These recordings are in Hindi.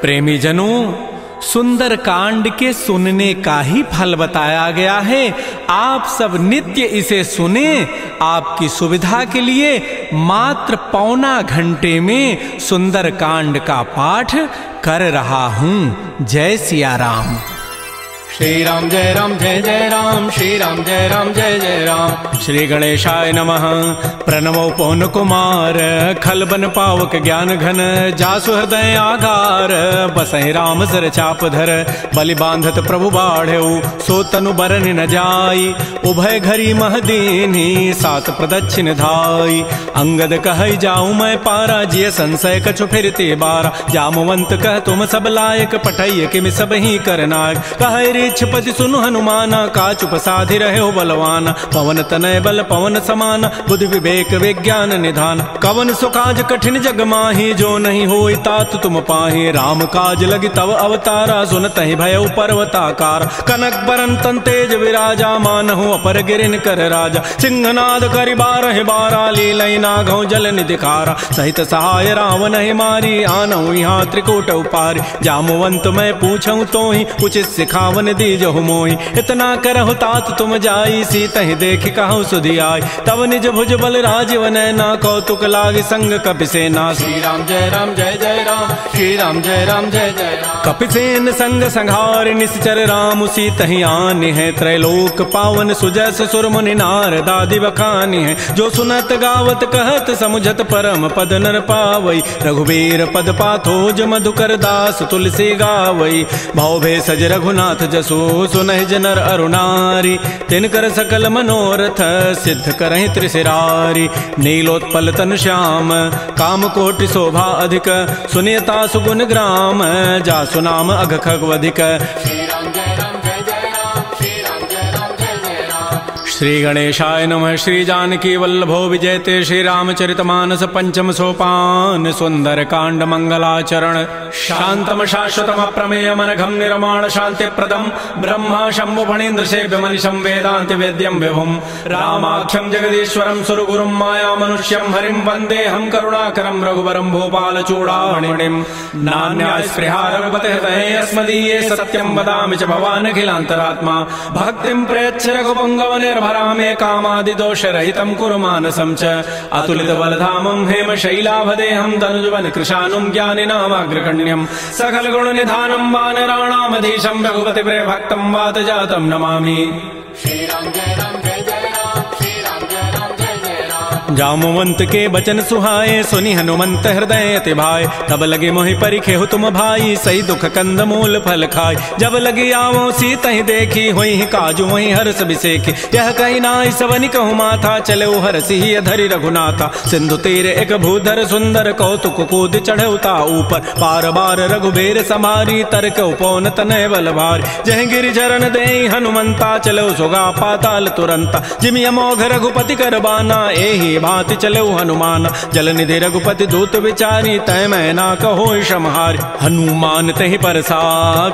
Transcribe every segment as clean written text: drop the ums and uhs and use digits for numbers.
प्रेमी जनों, सुंदर कांड के सुनने का ही फल बताया गया है। आप सब नित्य इसे सुने। आपकी सुविधा के लिए मात्र पौना घंटे में सुंदर कांड का पाठ कर रहा हूं। जय सिया राम। श्री राम जय राम जय जय राम, श्री राम जय राम जय जय राम। श्री गणेशाय नमः। प्रणवो पवन कुमार, खलबन पावक ज्ञान घन, जासु हृदय आगार, बसहि राम सर चाप धर, बलि बांधत प्रभु बाढ़ऊ, सो तनु बरन न जाई, उभय घरी महदीनी, सात प्रदक्षिण धाई। अंगद कहै जाऊं मैं पारा, जिय संशय कछु फिरते बारा, जामवंत कह तुम सब लायक, पठैय किमि सब ही करनायक। कहै पति सुनु हनुमाना, काचुप साधि रहे हो बलवाना, पवन तनय बल पवन समाना, बुद्धि विवेक विज्ञान निधान। कवन सुकाज कठिन जग माही, जो नहीं होई तात तुम पाही, राम काज लगी तव अवतारा, सुनतहि भयउ पर्वताकार। कनक बरन तन तेज विराजा, मानहु अपर गिरिन कर राजा, सिंहनाद करि बारहि बारा, लीलई नागौ जल निधिकारा। सहित सहाय रावण ही मारी, आनहु यहाँ त्रिकूट उपारी, जामवंत मैं पूछऊं तो ही, उचित सिखावन दीजहु मोहि। इतना करहु तात तुम जाई, सीतहि देखि कहु सुधि आई, तब निज भुज बल राजीव नैना, कौतुक लागी संग कपिसेना। श्री राम जय राम जय जय राम, श्री राम जय राम जय जय राम। कपिसेन संग संहार, निश्चर राम सीतहि आनि है, त्रैलोक पावन सुजस सुर मुनि नारद आदि बखानि है। जो सुनत गावत कहत समुझत परम पद नर पावई, रघुबीर पद पाथोज मधुकर दास तुलसी गावई। भव भेषज रघुनाथ जसु सुनहि जनर अरुणारी, तिनकर सकल मनोरथ सिद्ध करहि त्रिशिरारी। नीलोत्पल तन श्याम, काम कोटि शोभा अधिक, सुनियता सुगुण ग्राम, जासु नाम अघ खगवधिक। श्री राम जय राम जय जय राम, श्री राम जय राम जय जय राम। श्री गणेशाय नमः। श्री जानकी वल्लभो विजयते, श्री रामचरितमानस पंचम सोपान, सुंदर कांड मंगलाचरण। शांतम शाश्वतम प्रमेयम अनघम निर्माण शांति प्रदम, ब्रह्मा शंभु फणीन्द्र सेव्य मनिषं वेदांति वेद्यम विभुम, रामाख्यम जगदीश्वरम सुरगुरुम माया मनुष्यम हरिम वंदे हम करुणाकरम रघुवरम भूपाल चूड़ामणिम। नान्या स्पृहा रघुपते हृदये अस्मदीये, सत्यम वदामि च भवान् अखिलान्तरात्मा, भक्तिं प्रयच्छ रघुपुंगव निर्भरामे, कामादि दोष रहितं कुरु मानसं च। अतुलित बलधामं हेम शैलाभदेहं, तनुजवन कृशानुं ज्ञानिनामाग्रगण्यं, सकल गुण निधानं वानराणामधीशं, रघुपति प्रिय भक्तं वात जातं नमामि। श्री राम जय राम जय जय राम, श्री राम जय राम जय जय राम। जामवंत के बचन सुहाए, सुनि हनुमंत हृदय अति भाए, तब लगे मोहि परिखेहु तुम भाई, सही दुख कंद मूल फल खाय। जब लगी आवो सीतहि देखी, होई काजू वही हर्ष बिसेखी, यह कही नाई सवनि कहु माथा, चले हरसि धरि रघुनाथा। सिंधु तीर एक भूधर सुंदर, कौतुक कूद चढ़ौता ऊपर, पार बार रघुबीर समारी, तरक उपौन तनय बल भारी। जह गिरि चरण देहि हनुमंता, चलो सुगा पाताल तुरंता, जिमि अमोघ रघुपति कर बाना, एहि भांति चलो हनुमान। जल निधि रघुपति दूत विचारी, तय मैं ना कहो क्षमहारी। हनुमान तहि परसा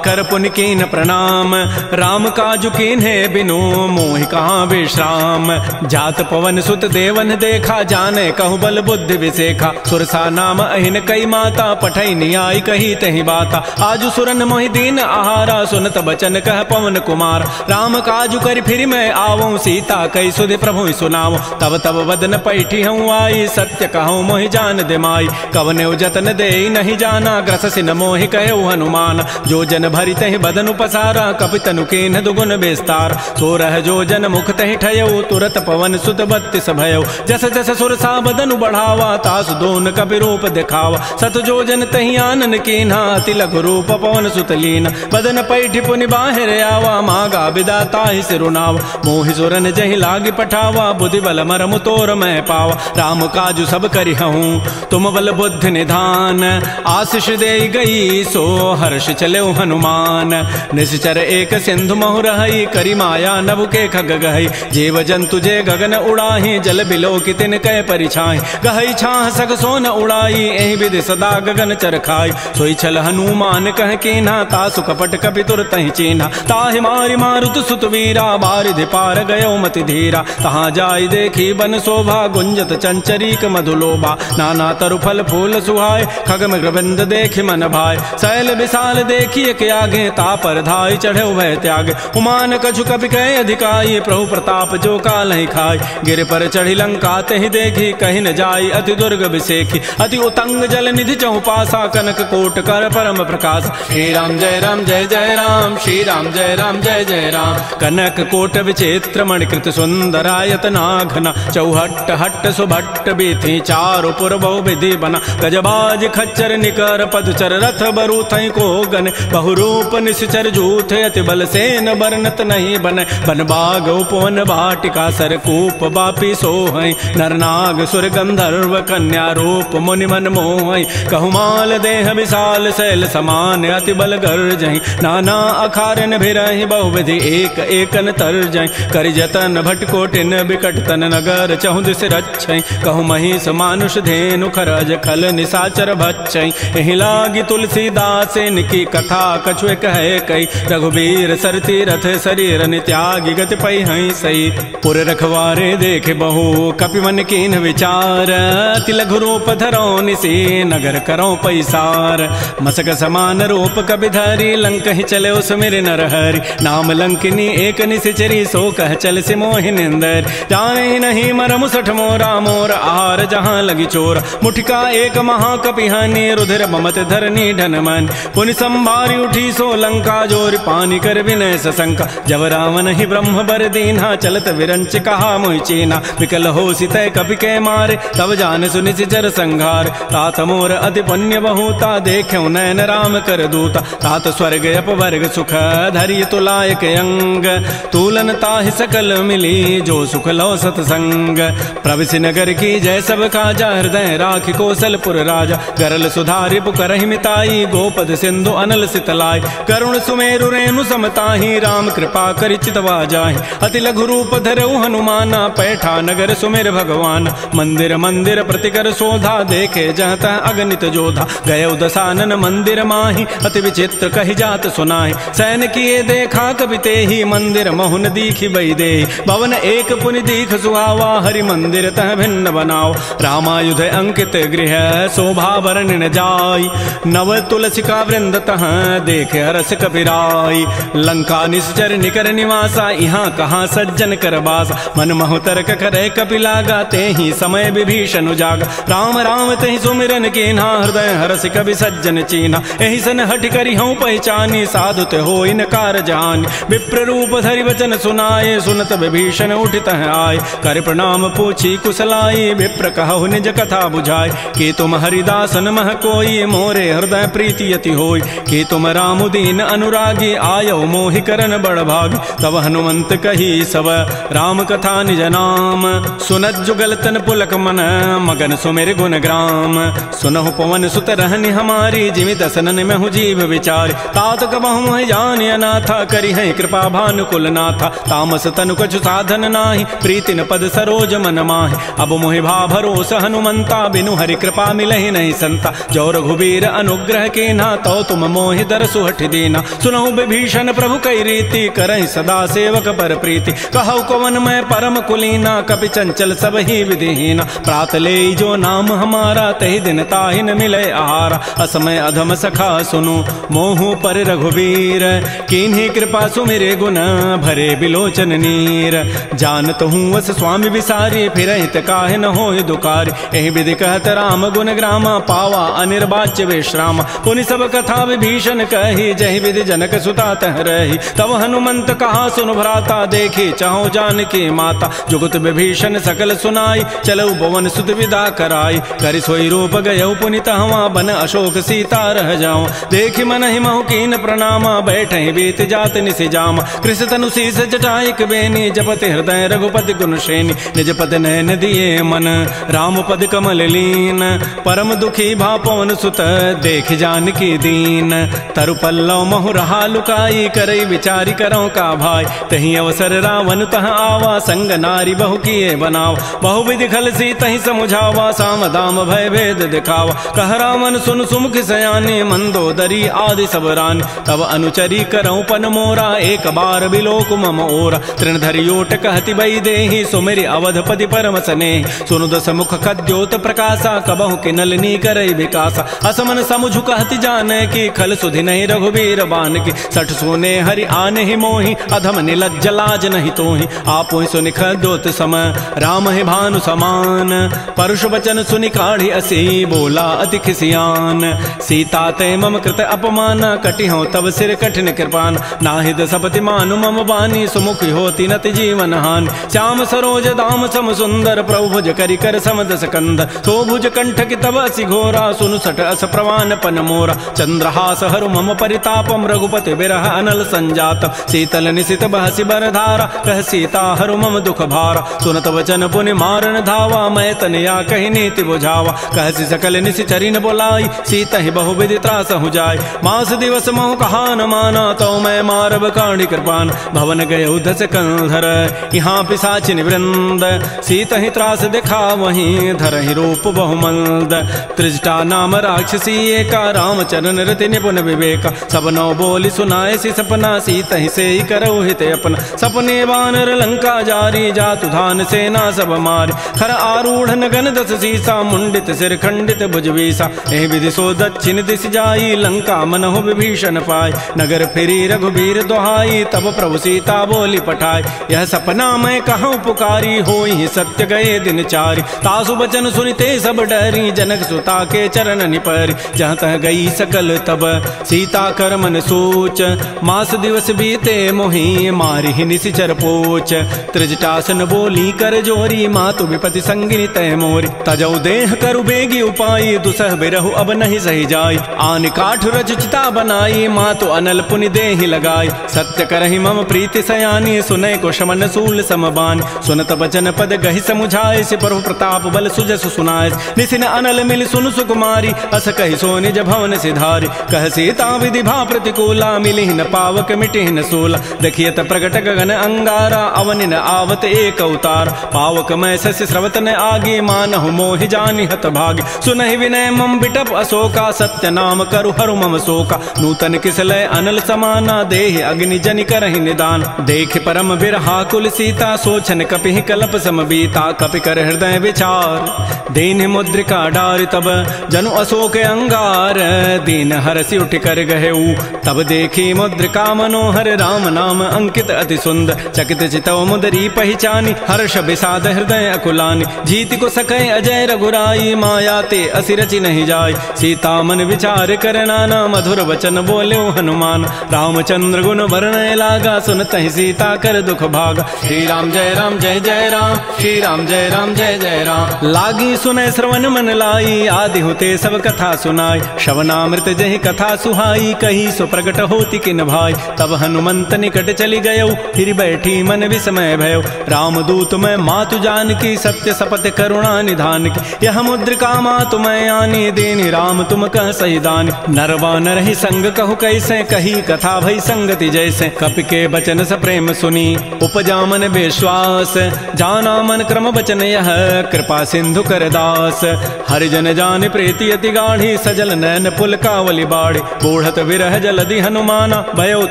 कर पुनि कीन प्रणाम, राम काजु कीन्हे बिनु मोहि कहाँ विश्राम। जात पवन सुत देवन देखा, जाने कहु बल बुद्धि विसेखा, सुरसा नाम अहिन कई माता, पठै नियाई कही तहि बाता। आजु सुरन मोहि दीन आहारा, सुनत बचन कह पवन कुमार। राम काजु करि फिर मैं आवऊं, सीता कई सुधि प्रभु सुनाओ। तब तब वदन पैठी हूँ आई, सत्य कहूँ मोहि जान दिमाई। कवने जतन दे नहीं जाना, ग्रससि न मोहि कहे हनुमान। जो जन भरि तहि बदनु पसारा, कपितनु कीन्ह दुगुन विस्तार। सो रह जो जन मुख तहि ठयऊ, तुरत पवन सुत बत्तिस भयऊ। जस जस सुरसा बदनु बढ़ावा, तासु दोन कपि रूप दिखावा। सत जो जन तहि आनन कीन्हा, अति लघु रूप पवन सुत लीना। बदन पैठि पुनि बाहिर आवा, मागा बिदा ताहि सिरुनावा। मोहि सुरन जहि लागी पठावा, बुद्धि बल मरमु तोर मैं पावा। राम काजु सब करिहूँ, तुम बल बुद्धि निधान। आशीष दे गई सो हर्ष चले हनुमान। निश्चर एक सिंधु महु रही, करी माया नभ के खग गहई। जीव जंतु जे गगन उड़ाही, जल बिलो की तिन कै परिछाई। गहई छाह सग सोन उड़ाई, एहि विधि सदा गगन चरखाई। सोई छल हनुमान कह कीन्हा, तासु कपट कपि तुरतहि चीन्हा। ताहि मारि मारुत सुत वीरा, बारिधि पार गयो मति धीरा। तहाँ जाई देखी बन शोभा, गुंजत चंचरीक मधुलोबा, नाना तरु फल फूल सुहाय, खग मृगबंद देख मन भाय, शैल विशाल देखिए के आगे, तापर धाय चढ़े भय त्याग, उमान कछु कपि कह अधिकाई, प्रभु प्रताप जो काल ही खाय, गिर पर चढ़ी लंका तेहि देखी, कहीं न जाई अति दुर्ग विसेखी, अति उतंग जल निधि चौपासा, कनक कोट कर परम प्रकाश, श्री राम जय राम जय जय राम, श्री राम जय राम जय जय राम। कनक कोट विचित्र मणिकृत सुंदरायत नाघना, चौहट्ट हट्ट सुभट्ट बीथी, चारु पुर बहु विधि बना, गजबाज खच्चर निकर पदचर, रथ बरु थई को गन, बहुरूप निश्चर जूथ, अति बल सेन बरनत नहीं बन, बन बाग उपवन वाटिका, सरकूप बापी सोहै, नरनाग सुर गंधर्व कन्या रूप मुनि मन मोहै, कहुमाल देह विशाल शैल समान, अति बल गर्जहि, नाना अखारन भिरहि, बहुविधि एक एकन तरजहि, करि जतन भटकोटिन बिकट तन नगर, चहु दिस रक्षै, कहु महिष मानुष धेनु खरज खल निशाचर भक्षै, एहि लागी तुलसीदास इनकी कथा कछु कहे कई, रघुबीर सर तीरथ शरीर त्यागी गति पै हई सई, पुर रखवारे देखे बहु कपि मन कीन विचार, अति लघु रूप धरौ निसी नगर करौ पैसार, मसक समान रूप कपि धरी, लंक ही चले सुमिर नर हरि, नाम लंकिनी एक निशिचरी, सो कह चल से मोहि निंदर, जाने नहीं मरमु सठ मोरा, मोर आहार जहाँ लगी चोर, मुठिका एक महाकपि हनि, रुधिर ममत धरनी ढन मन, पुनि संभारी उठी सो लंका, जोर पानी कर विनय सशंका, जब रावण ही ब्रह्म बर दीन्हा, चलत विरंच कहा मोहि चीना, विकल हो सितय कपि के मारे, तब जान सुनि सिचर संघार, तात मोर अति पुण्य बहुता, देख्यौ नयन राम कर दूता, तात स्वर्ग अपवर्ग सुख, धरिय तुलायक अंग, तूलन ताहि सकल मिली, जो सुख लो सतसंग, प्रविशि नगर की जय सब काजा, हृदय राखि कौशलपुर राजा, गरल सुधारि पुकरहि मिताई, गोपद सिंधु अनल सितलाई, करुण सुमेरु रेणु समताहि, राम कृपा करि चितवा जाहि, अति लघु रूप धरऊ हनुमाना, पैठा नगर सुमेर भगवान, मंदिर मंदिर प्रतिकर शोधा, देखे जहत अगणित जोधा, गय दशानन मंदिर माहि, अति विचित्र कहि जात सुनाहि, सैन किए देखा कपि तेहि, मंदिर महुन दीखि बई देहि, भवन एक पुनि दीख सुहावा, हरि मंदिर तह भिन्न बनाओ, रामायुध अंकित गृह, शोभा वर्णन जाय, नव तुलसिका वृंद तह, देखे हरस कपिराई, लंका निश्चर निकर निवासा, यहाँ कहाँ सज्जन कर बासा, मन महु तर्क करे कपि लागा, तेहि समय विभीषण जागा, राम राम तेहि सुमिरन कीन्हा, हृदय हरस कवि सज्जन चीन्हा, एहि सन हठि करि हूँ पहचानी, साधु ते हो इनकार जानी, विप्र रूप धरि वचन सुनाए, सुनत विभीषण उठित आए, कर प्रणाम पूछी कुशलाई, विप्र कहु निज कथा बुझाय, कि तुम हरिदासन मह कोई, मोरे हृदय प्रीति यति होय, कि तुम राम दीन अनुरागी, आयो मोहि करन बड़ भागी, तब हनुमंत कही सब राम कथा निज नाम, सुनत जुगल तन पुलक मन, मगन सुमेर गुण ग्राम, सुनहु पवन सुत रहनि हमारी, जिमि दसनन में हूँ जीव विचार, तात कबहु जान अनाथा, करि है कृपा भानुकुल नाथा, तामस तनु कछु साधन नाही, प्रीति न पद सरोज मन माहि, अब मोहि भा भरोस हनुमंता, बिनु हरि कृपा मिलहि नहीं संता, जो रघुबीर अनुग्रह कीन्हा, तो तुम मोहि दरसु हठि दीना, सुनहु विभीषण प्रभु कई रीति, करहि सदा सेवक पर प्रीति, कहु कवन मैं परम कुलीना, कपि चंचल सब ही विधिहीना, प्रात ले जो नाम हमारा, तहि दिन ताहि न मिले आहारा, असमय अधम सखा सुनु, मोहु पर रघुबीर, कीन्ही कृपा सुमिरे गुण, भरे बिलोचन नीर, जानत हूँ वस स्वामी विसारी, फिर हित काहे न होय दुकारी, एहि विधि कहत राम गुण ग्रामा, पावा अनिर्वाच्य विश्राम, पुनि सब कथा विभीषण कही, जहि विधि जनक सुता तह रही, तब हनुमंत कहा सुन भ्राता, देखी चाहो जानकी माता, जुगत विभीषण सकल सुनाई, चलऊ भवन सुत विदा कराई, करि सोई रूप गयऊ पुनि तहवा, बन अशोक सीता रह जाऊं, देखि मन ही महु कीन प्रणामा, बैठे बीत जात निसि जामा, कृष तनु शीस जटाइक बेनी, जपति हृदय रघुपति गुण श्रेणी, निज पद नयन दिए मन, राम पद कमल लीन, परम दुखी भा पवन सुत, देख जानकी दीन, तरु पल्लव महु रहा लुकाई, करई विचारी करौ का भाई, तही अवसर रावण तह आवा, संग नारी बहु किए बनावा, बहु विधि खल सी तही समुझावा, साम दाम भय भेद दिखावा, कह रावण सुन सुमुख सयानी, मंदोदरी आदि सब रानी, तब अनुचरी करौ पन मोरा, एक बार बिलोक मम ओरा, तृण धरियोट कहति बई देहि, सुमिरि अवधपति पर कर्म सने। सुनु दस मुख खद्योत प्रकाशा कबहु के नलनी करई विकासा। असमन समुझु कहति जाने की खल सुधि नहीं रघुबीर बान की। सठ सोने हरि आने ही मोहि अधम निलज्ज लाज नहीं तोहि। आपो सुनि खद्योत सम राम ही भानु समान। परुष वचन सुनि काढ़ी असी बोला अति खिसियान। सीता ते मम कृत अपमान कटि हो तब सिर कठिन कृपान। नाहिद सपति मानु मम बानी सुमुखी होती नति जीवन हानि। श्याम सरोज दाम सम सुंदर प्रभु भुज करि कर समदस कंद। सो भुज कंठ की तब असि घोरा सुनु सठ अस प्रवान पन मोरा। चंद्रहास हरु मम परितापम रघुपति बिरह अनल संजात। शीतल निशित बहसि बरधारा कह सीता हरु मम दुख भारा। सुनत वचन पुनि मारन धावा मैं तनया कही नीति बुझावा। कहसी सकल निशि चरिन बोलाई सीता ही बहु विधि त्रास हो जाय। मास दिवस महु कहा न माना तो मैं मारब काढ़ी कृपान। भवन गए उधस कंधर यहाँ पिशाचिन वृंद। सीता ही त्रास दिखा वहीं धर ही रूप बहुमंद। त्रिजटा नाम राक्षसी एका रामचरण रति निपुण विवेका। सब नौ बोली सुनाए सी सपना सीता ही से ही करऊ हित अपना। सपने वानर लंका जारी जातु धान सेना सब मारी। खर आरूढ़ नगन दस सीसा मुंडित सिर खंडित भुजवीसा। एह विधि सो दक्षिण दिश जाई लंका मनहु विभीषण पाय। नगर फिरी रघुबीर दोहाई तब प्रभु सीता बोली पठाई। यह सपना मैं कहूँ पुकारी होई सत्य गए दिन चारि। तासु बचन सुनिते सब डरी जनक सुता के चरण निपरि। जहाँ तह गई सकल तब सीता कर मन सोच। मास दिवस बीते मोहि मारि ही निशिचर पोच। त्रिजटासन बोली कर जोरी मातु विपति संगिनी तय मोरी। तजौ देह करु बेगी उपाई दुसह बिरहु अब नहीं सही जाई। आन काठ रचिता बनाई मातु अनल पुनि देहि लगाई। सत्य करहि मम प्रीति सयानी सुनय को शमन सूल समबान। सुनत बचन पद गहि समुझाए से प्रभु प्रताप बल सुजस सुनाय। निसिन अनल मिल सुन सुकुमारी अस कहि सो निज भवन सिधारी। कह सीता विधि भा प्रतिकूला मिलिहि न पावक मिटिहि न सूला। देखियत प्रगट गगन अंगारा अवनि न आवत एक अवतार। पावक मैं शशि स्रवत न आगे मानहु मोहि जानि हत भागी। सुनहि विनय मम बिटप अशोका सत्य नाम करु हरु मम शोका। नूतन किसलय अनल समाना देहि अग्नि जनि करहि निदान। देख परम बिरहा कुल सीता सोचन कपिहि कलप सम बीता। कपि कर हृदय विचार दीन मुद्रिका डार तब जनु अशोक अंगार। दीन हरसि उठ कर गहेऊ तब देखी मुद्रिका मनोहर। राम नाम अंकित अति सुंदर चकित चितव मुदरी पहचानी। हर्ष विषाद हृदय अकुलानी जीति को सकै अजय रघुराई। माया ते असि रचि नहीं जाय सीता मन विचार कर नाना। मधुर वचन बोले हनुमान रामचंद्र गुण वर्णय लागा। सुनत ही सीता कर दुख भागा। श्री राम जय राम श्री राम जय जय राम। लागी सुनय श्रवण मन लाई आदि होते सब कथा सुनाई। श्रवणामृत जहि कथा सुहाई कही सो प्रकट होती किन भाई। तब हनुमंत निकट चली गयो फिर बैठी मन विस्मय भयो। रामदूत मैं मातु जान की सत्य सपथ करुणा निधान की। यह मुद्रिका मातु मैं आनी देनी राम तुम कह सही दानी। नरवा नर ही संग कहु कैसे कही कथा भई संगति जैसे। कपि के बचन स प्रेम सुनी उपजा मन विश्वास। जाना मन क्रम बचन यह कृपा सिंधु कर दास। हरिजन जान प्रीति अति गाढ़ी सजल नैन पुल कावली बाढ़ी। बूढ़त विरह जलधि हनुमाना भयो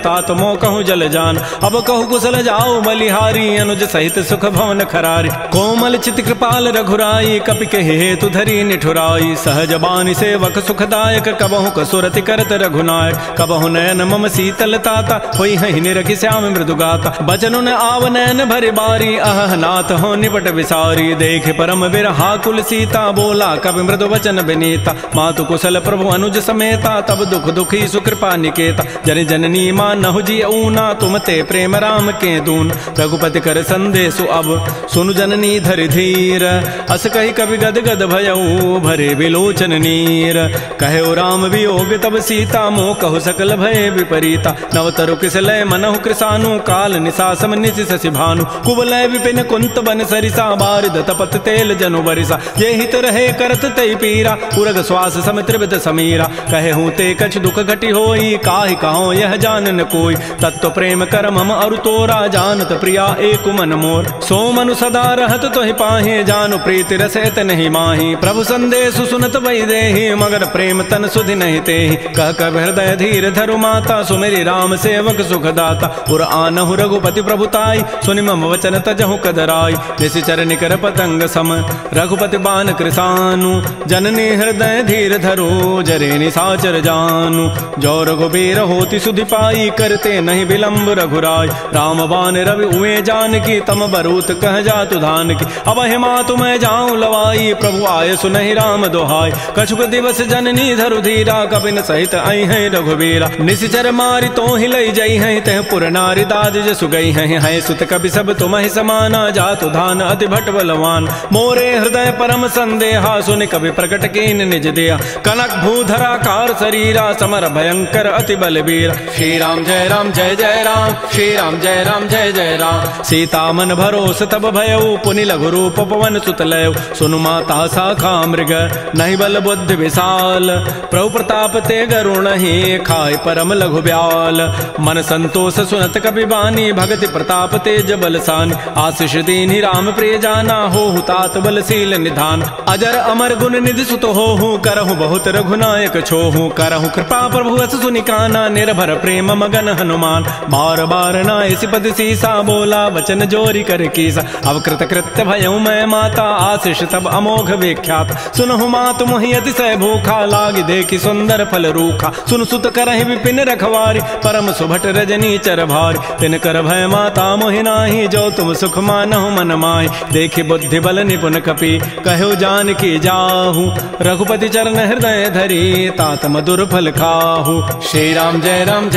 तात मो कहूँ जल जान। अब कहु कुशल जाओ बलिहारी अनुज सहित सुख भवन खरारी। कोमल चित कृपाल रघुराई कपि के हेतु धरी निठुराई। सहज बानी सेवक सुखदायक कबहु कसुरति करत रघुनायक। कबहु नयन मम शीतल ताता होई हहि निरखि श्याम मृदु गाता। बचनु न आव नयन भरि बारी अह नाथ हो निपट विसारी। देख परम बिरहा कुल सीता बोला कवि मृदु वचन विनीता। मातु कुशल प्रभु अनुज समेता तब दुख दुखी सुकृपा निकेता। जन जननी मानहु जी ऊना तुम ते प्रेम राम के दून। रघुपति कर संदेशु अब सुनु जननी धरि धीर। अस कही कवि गद गद भयऊ भरे विलोचन नीर। कहे राम वियोग तब सीता मोह कहु सकल भय विपरीता। नवतरु किसलय मनहु कृसानु काल निशासम निशि शशि भानु। कुवलय विपिन कुंत बन सरिसा बारिद तपत तेल जनु बरिसा। ये हित रहे करत तई पीरा उरग श्वास सम त्रिविध समीरा। कहे हूँ ते कछ दुख घटी होई काहि कहो यह जान न कोई। तत्व प्रेम कर मम अरु तोरा जानत प्रिया एक मन मोर। सो मनु सदा रहत तोहि पाहे जानु प्रीति रसैत नहीं माही। प्रभु संदेश सुनत बई देहि मगर प्रेम तन सुधि नहीं तेहि। कह कब हृदय धीर धरु माता सुमेरि राम सेवक सुखदाता। पुर आनहु रघुपति प्रभुताई सुनि मम वचन तजहु कदराई। जैसे निशिचर निकर पतंग सम रघुपति बान कृसानु जननी हृदय धीर धरो जरे निशाचर जानु जो रघुबीर होति सुधि पाई करते नहीं विलंब रघुराय राम बान रवि उए जान की तम बरूत कह जातु धान की अब हिमा तुम्हें जाऊं लवाई प्रभु आय सुनहि राम दोहाय कछुक दिवस जननी धरु धीरा कपिन सहित आई है रघुबीरा निशिचर मारी तो ही लई जई है तह पुर नारी दाद जसु गई है सुत कवि सब तुम्हें समाना जातु धान अति भट बलवान मोरे हृदय परम संदेहा सुन कवि प्रकट कीन निज दिया कनक भूधरा कार शरीरा समर भयंकर अति बलबीर श्री राम जय राम जय जय राम श्री राम जय राम जय जय राम सीता मन भरोस तब भयउ पुनि लघु रूप पवन सुत लय सुनु माता शाखा मृग नहीं बल बुद्धि विशाल प्रभु प्रताप ते गरुण ही खाय परम लघु ब्याल मन संतोष सुनत कपि बानी भगति प्रताप तेज बलसान आशीष दीनि राम प्रिय जाना हो तात बलशील निधान अजर अमर गुण निधि सुत हो करहु बहुत रघुनायक छोहु करहु कृपा प्रभु अस सुनिकाना निर्भर प्रेम मगन हनुमान बार बार नाय सिपति सीसा बोला वचन जोरी कर कीसा अब कृत कृत्य भयउ मैं माता आशीष तब अमोघ विख्यात सुनहु मात मोहि अतिशय भूखा लागी देखी सुंदर फल रूखा सुन सुत करहि विपिन रखवारी परम सुभट रजनी चर भारी तिन कर भय माता मोहि नाही जो तुम सुख मानहु मन माहि देखि बुद्धि बल निपुन कपि कहो जान की जाहू रघुपति चरण हृदय धरी तात मधुर फल खाहू श्री राम जय राम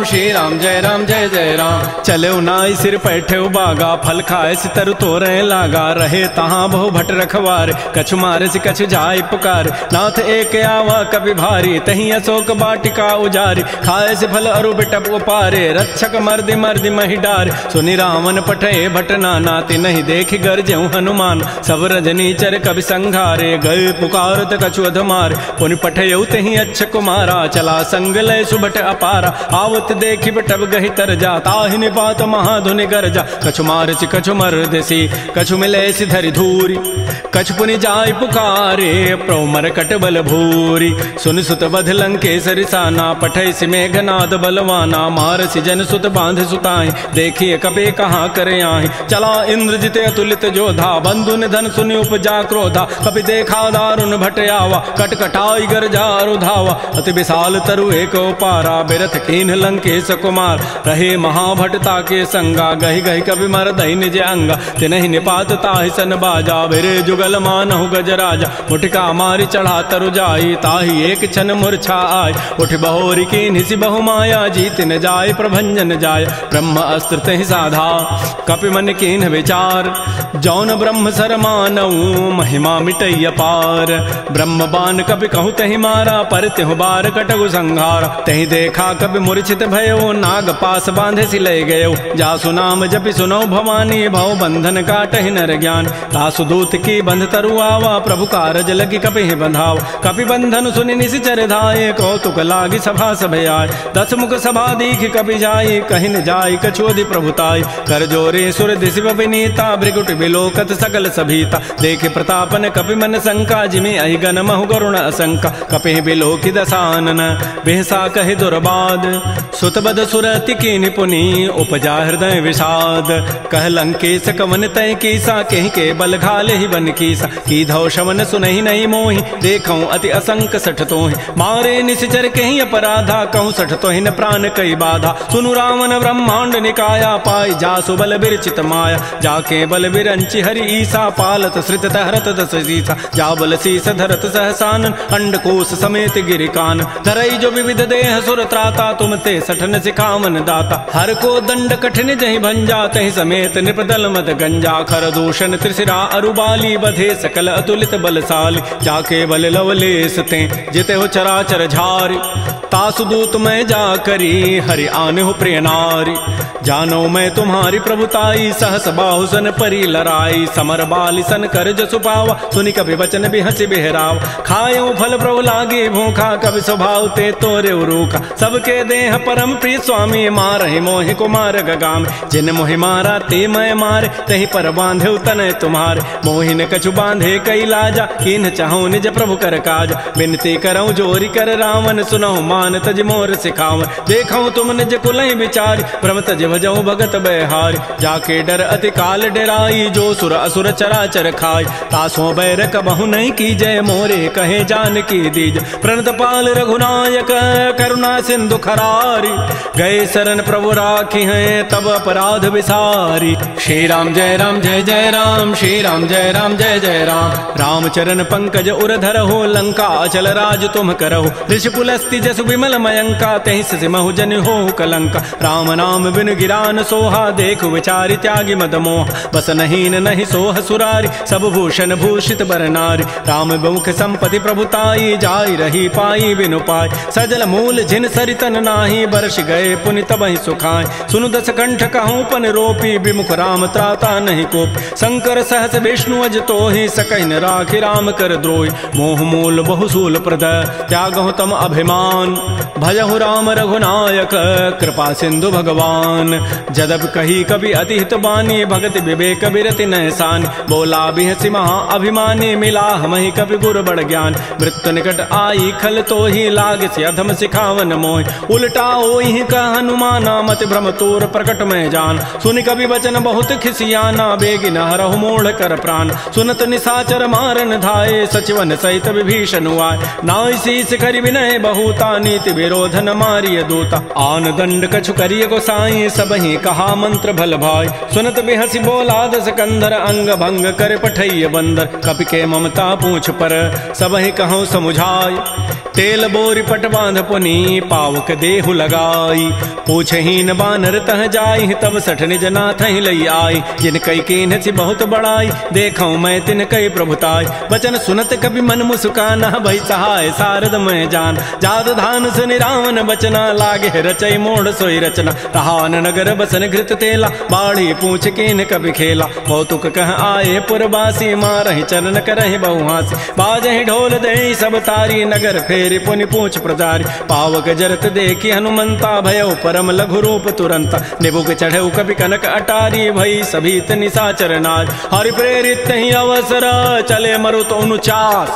श्री राम जय राम जय जय राम चले नाई सिर पैठे बागा फल खाए सितर तोरे लागा रहे तहाँ बहु भट रखवार कछु मारे से कछु जाय पुकार नाथ एक आवा कवि भारी तही अशोक बाटिका उजारी खाए से फल अरु बिटप उपारे रक्षक मर्दि मर्दि मही डार सुनि रावण पठे भट नाती नहीं देख गरजेऊ हनुमान सब रजनी चर कवि संघारे गए पुकारत कछु अधमार पुनि पठयऊ तही अच्छ कुमारा चला संग लय सुभट अपारा आवत देखि बटब गहि तर जा ताहि निपात महाधुनि गरजा कछु मारचि कछु मर्दसी कछु मिले धरि धूरी कछु पुनि जाय पुकारे प्रौमर कट बल भूरी सुन सुत बध लंकेसरि साना पठय सि मेघनाद बलवाना मारसि जन सुत बांध सुताई देखिए कपे कहाँ करे आहि चला इंद्रजित अतुलित जोधा बंधु निधन सुनि उपजा क्रोधा कपि देखा दारुण भट आवा कटकटाई गरजा रुधावा अति विशाल तरु एक पारा बिरथ कीन लंकेश कुमार रहे महाभटता के संगा गहि गहि कवि मर दहि निज अंगा तिनहि निपात ताहि सन बाजा बिरे जुगल मानहु गजराजा मुठिका मारी चढ़ा तरु जाई ताहि एक क्षण मूर्छा आय उठ बहोरी की निसि बहु माया जीत न जाय प्रभंजन जाय ब्रह्म अस्त्र तहि साधा कपि मन कीन विचार जौन ब्रह्म सर मानऊ महिमा मिटैय पार ब्रह्म बान कपि कहु तहि मारा पर तिहु बार कटगु संहार तहि देखा कपि मूर्छित भयो नाग पास बांधे सि लय गयो जासु नाम जपि सुनो भवानी भव बंधन काटहि नर ज्ञान तासु दूत की बंध तरु आवा प्रभु कारज लगी कपि बंधाव कपि बंधन सुनि निशिचर धाये कौतुक लागी सभा सभय आय 10 मुख सभा दीख कपि जाई कहि न जाई कछोदि प्रभुताई कर जोरे सुर दिशि विनीता भृगुट बिलोकत सकल सभीता देखे प्रतापन कपि मन शंका जिमि अहि गण महु गरुण असंका कपि बिलोकि दसानन बेहसा कहि दुर्बाद सुतबद सुरति की निपुनि उपजा हृदय विषाद कह लंकेश कवन तय कीसा कहीं के बल घाले ही बन कीसा की धौ शवन सुनहि नहीं मोहि देखऊं अति असंक सठ तोहि मारे निशिचर कहीं अपराधा कहूँ सठ तोहि न प्राण कई बाधा सुनु रावण ब्रह्मांड निकाया पाई जासु बल बिरचित माया जाके बल बिरंचि हरि ईसा पालत श्रित हरत दस सीसा जा बल शीस धरत सहसानन अंडकोश समेत गिरिकान धरई जो विविध देह सुर त्राता तुम ते सठन सिखावन दाता हर को दंड कठिन जहि भंजा तहि समेत नृपदल मद गंजा खर दूषण त्रिशिरा अरुबाली बधे सकल अतुलित बलशाली जाके बल लवलेस ते जिते हो चराचर झारी तासु दूत मैं जा करी हरि आने हो प्रिय नारी जानो मैं तुम्हारी प्रभुताई सहस बाहु सन परी लराई समर बाली सन कर जसु पावा सुनि कभी वचन भी हंसी बिहराव खायो फल प्रभु लागे भूखा कभी स्वभाव ते तोरे रूखा सबके देह परम प्रिय स्वामी मारहि मोहि कुमार गगाम जिन मोहि मारा ते मैं मारे तहि पर बांधे तनय तुम्हारे मोहि न कछु बांधे कई लाजा किन चाहूं निज प्रभु कर काज बिनती करऊं जोरी कर रावण सुनहु हनुमान तज मोर सिखाव, देखऊं तुम निज कुलहि विचार, भ्रम तज भजऊ भगत बैहार, जाके डर अति काल डराई, जो सुर असुर चराचर खाय, तासों बैर कबहु नहीं की जय, मोरे कहे जान की दीज, प्रणत पाल रघुनायक करुणा सिंधु खरारी, गए शरण प्रभु राखी हैं तब अपराध विसारी। श्री राम जय जय राम, श्री राम जय जय राम, रामचरण पंकज उरधर हो, लंका अचल राज तुम करहो, ऋषि पुलस्ति जसु विमल मयंका, तहि सिमहु जन हो कलंका, राम नाम बिन गिरान सोहा, देखु विचारि त्यागी मद मोह, बस नहीं नहीं सोह सुरारी, सब भूषण भूषित बर नारी, राम मुख संपत्ति प्रभुताई, जाई रही पाई बिनु पाई, सजल मूल जिन सरितन नाही, बरस गए पुनि तबहि सुखाय, सुनु दस कंठ कहूँ पन रोपी, विमुख राम त्राता नहीं कोप, शंकर सहस विष्णु अज तोहि, सकहि न राखि राम कर द्रोही, मोह मूल बहुसूल प्रद त्यागहु तम अभिमान, भजहु राम रघुनायक कृपा सिंधु भगवान, जदब कही कवि अति हित बानी, भगति विवेक बिरति नहसानी, बोला बिहसि महा अभिमानी, मिला हमहि कवि गुर बड़ ज्ञान, मृत्यु निकट आई खल तो ही, लाग से अधम सिखावन मोहि, उल्टा ओहि का हनुमाना, मत भ्रम तोर प्रकट में जान, सुनि कवि वचन बहुत खिसियाना, बेगी न हरहु मोढ़ कर प्राण, सुनत निसाचर मारन धाये, सचिवन सहित विभीषण आए, नाई शीस करि विनय बहुता, नीति विरोधन मारिय दूता, आन दंड कछु करिय गोसाई, सबहि कहा मंत्र भल भाई, सुनत बिहसि बोला दस कंधर, अंग भंग कर पठैय बंदर, कपि के ममता पूछ पर सबहि कहूँ समुझाय, तेल बोरी पट बांध पुनी पावक देहु लगाई, पूछहीन बानर तह जाई, तब सठ निज नाथ ही लई आई, जिन कई कीन सी बहुत बड़ाई, देखऊं मैं तिन कई प्रभुताई, वचन सुनत कभी मन मुस्काना, भई सहाय सारद मैं जान, जाद धान सुनि रावण बचना, लागे रचई मोड़ सोई रचना, रहान नगर बसन घृत तेला, बाढ़ी पूछ कीन कभी खेला, कौतुक कह आए पुरवासी, मारहि चरण करहि बहुहासी, बाजहि ढोल दे सब तारी, नगर फेरि पुनि पूछ प्रजारी, पावक जरत देखी हनुमंता, भयउ परम लघु रूप तुरंता, निबुक चढ़ऊ कभी कनक अटारी, भई सभीत निसाचर नार, हरि प्रेरित ही अवसर चले मरुत अनुचास,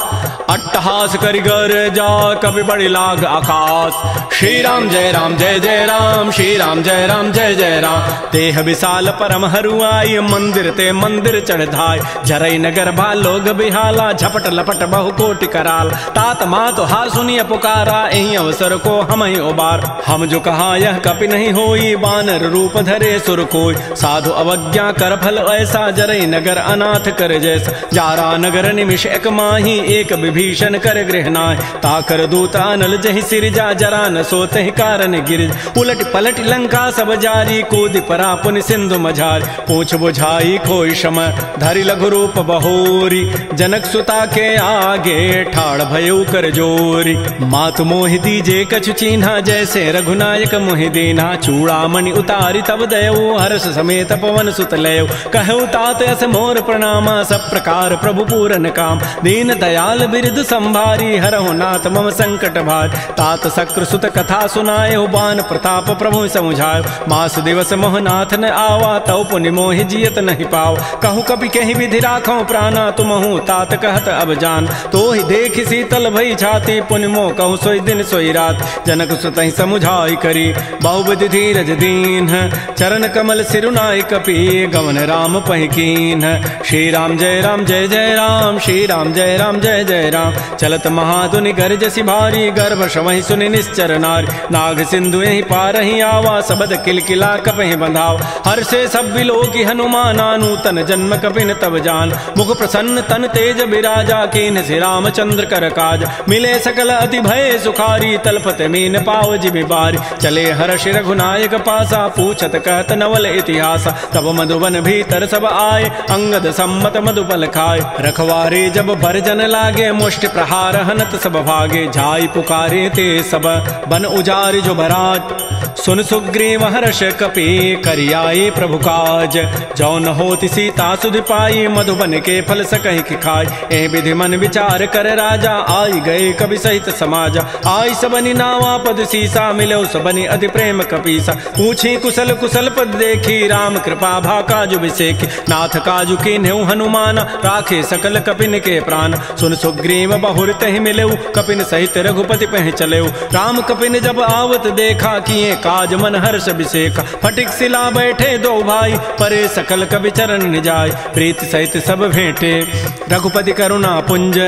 अट्टहास करि गर जा कभी बड़ी लाग आकाश, श्री राम जय जय राम, श्री राम जय जय राम, तेह विशाल परम हरुआई, मंदिर ते मंदिर चढ़ाई, जरई नगर भा लोग बिहाला, झपट लपट बहु कोटि कराल, तात मात हार सुनिय पुकारा, एहि अवसर को हम ही उबार, हम जो कहा यह कपि नहीं होई, बानर रूप धरे सुर कोई, साधु अवज्ञा कर फल ऐसा, जरई नगर अनाथ कर जैसा, जारा नगर निमिष एक माही, एक विभीषण कर गृहनाय, ताकर दूता अनल जहि सिरजा, जरा न सोते कारण गिर, उलट पलट लंका सब जारी, कूद परा पुनि सिंधु मझारी, पूछ बुझाई खोई शम धरि लघु रूप बहोरी, जनक सुता के आगे ठाड़ भयउ कर जोरी, मातु मोहि दीजे कछु चीन्हा, जैसे रघुनायक मोहि दीन्हा, चूड़ामणि उतारी तब दयऊ, हर्ष समेत पवन सुत लयऊ, कहऊ तात अस मोर प्रणामा, सब प्रकार प्रभु पूरन काम, दीन दयाल बिरद संभारी, हरहु नाथ मम संकट भार, तात सक्र सुत कथा सुनायो, बान प्रताप प्रभु समुझायो, मास दिवस मोहनाथ न आवा, तौ पुनि मोहि जियत नहीं पाव, कहूँ कपि कहीं विधि राखो प्राणा, तुमहु तात कहत अब जान, तो ही देख शीतल भई छाती, पुनि मोह कहूँ सोई दिन सोई रात, जनक सुतहि समुझाई करी, बहुविधि धीरज दीन, चरण कमल सिरुनाई कपि, गवन राम पहिकीन, श्री राम जय जय राम, श्री राम जय जय राम, चलत महाधुनि गर्जसि भारी, गर्भ शवहि सुनि निश्चर नारी, नाग सिंधु यहीं पारहि आवा, सबद किलकिला कपहि बंधाव, हर से सब विलोकी हनुमाना, नूतन जन्म कपिन तब जान, मुख प्रसन्न तन तेज बिराजा, कीन से रामचंद्र कर काज, मिले सकल अति भय सुखारी, तलपत मीन पाव जिमि बारी, चले हर्ष रघुनायक पासा, पूछत कहत नवल इतिहास, तब मधुबन भीतर सब आए, अंगद सम्मत मधुपल खाए, रखवारे जब बरजन लागे, मुष्टि प्रहार हनत सब भागे, जाई पुकारे ते सब बन उजारि जो भराज, सुन सुग्रीव हर्ष कपि करियाए प्रभु काज, जौन होति सीता सुधि पाई, मधुबन के फल सकहि कि खाई, ए विधि मन विचार कर राजा, आई गए कवि सहित समाजा, आई सबनि नावा पद सीसा, मिलो सबनि अति प्रेम कपीसा, पूछी कुशल कुशल पद देखी, राम कृपा भा काजु विसेखी, नाथ काजु कीन्हु हनुमान, राखे सकल कपिन के प्राण, सुन सुग्रीव सुग्रीव बहुर तहि मिलेऊ, कपिन सहित रघुपति पह चलेऊ। राम कपिन जब आवत देखा, किए काज मन हर्ष बिसेखा। फटिक सिला बैठे दो भाई, परे सकल कवि चरण निजाय। प्रीति सहित सब भेंटे, रघुपति करुणा पुंज।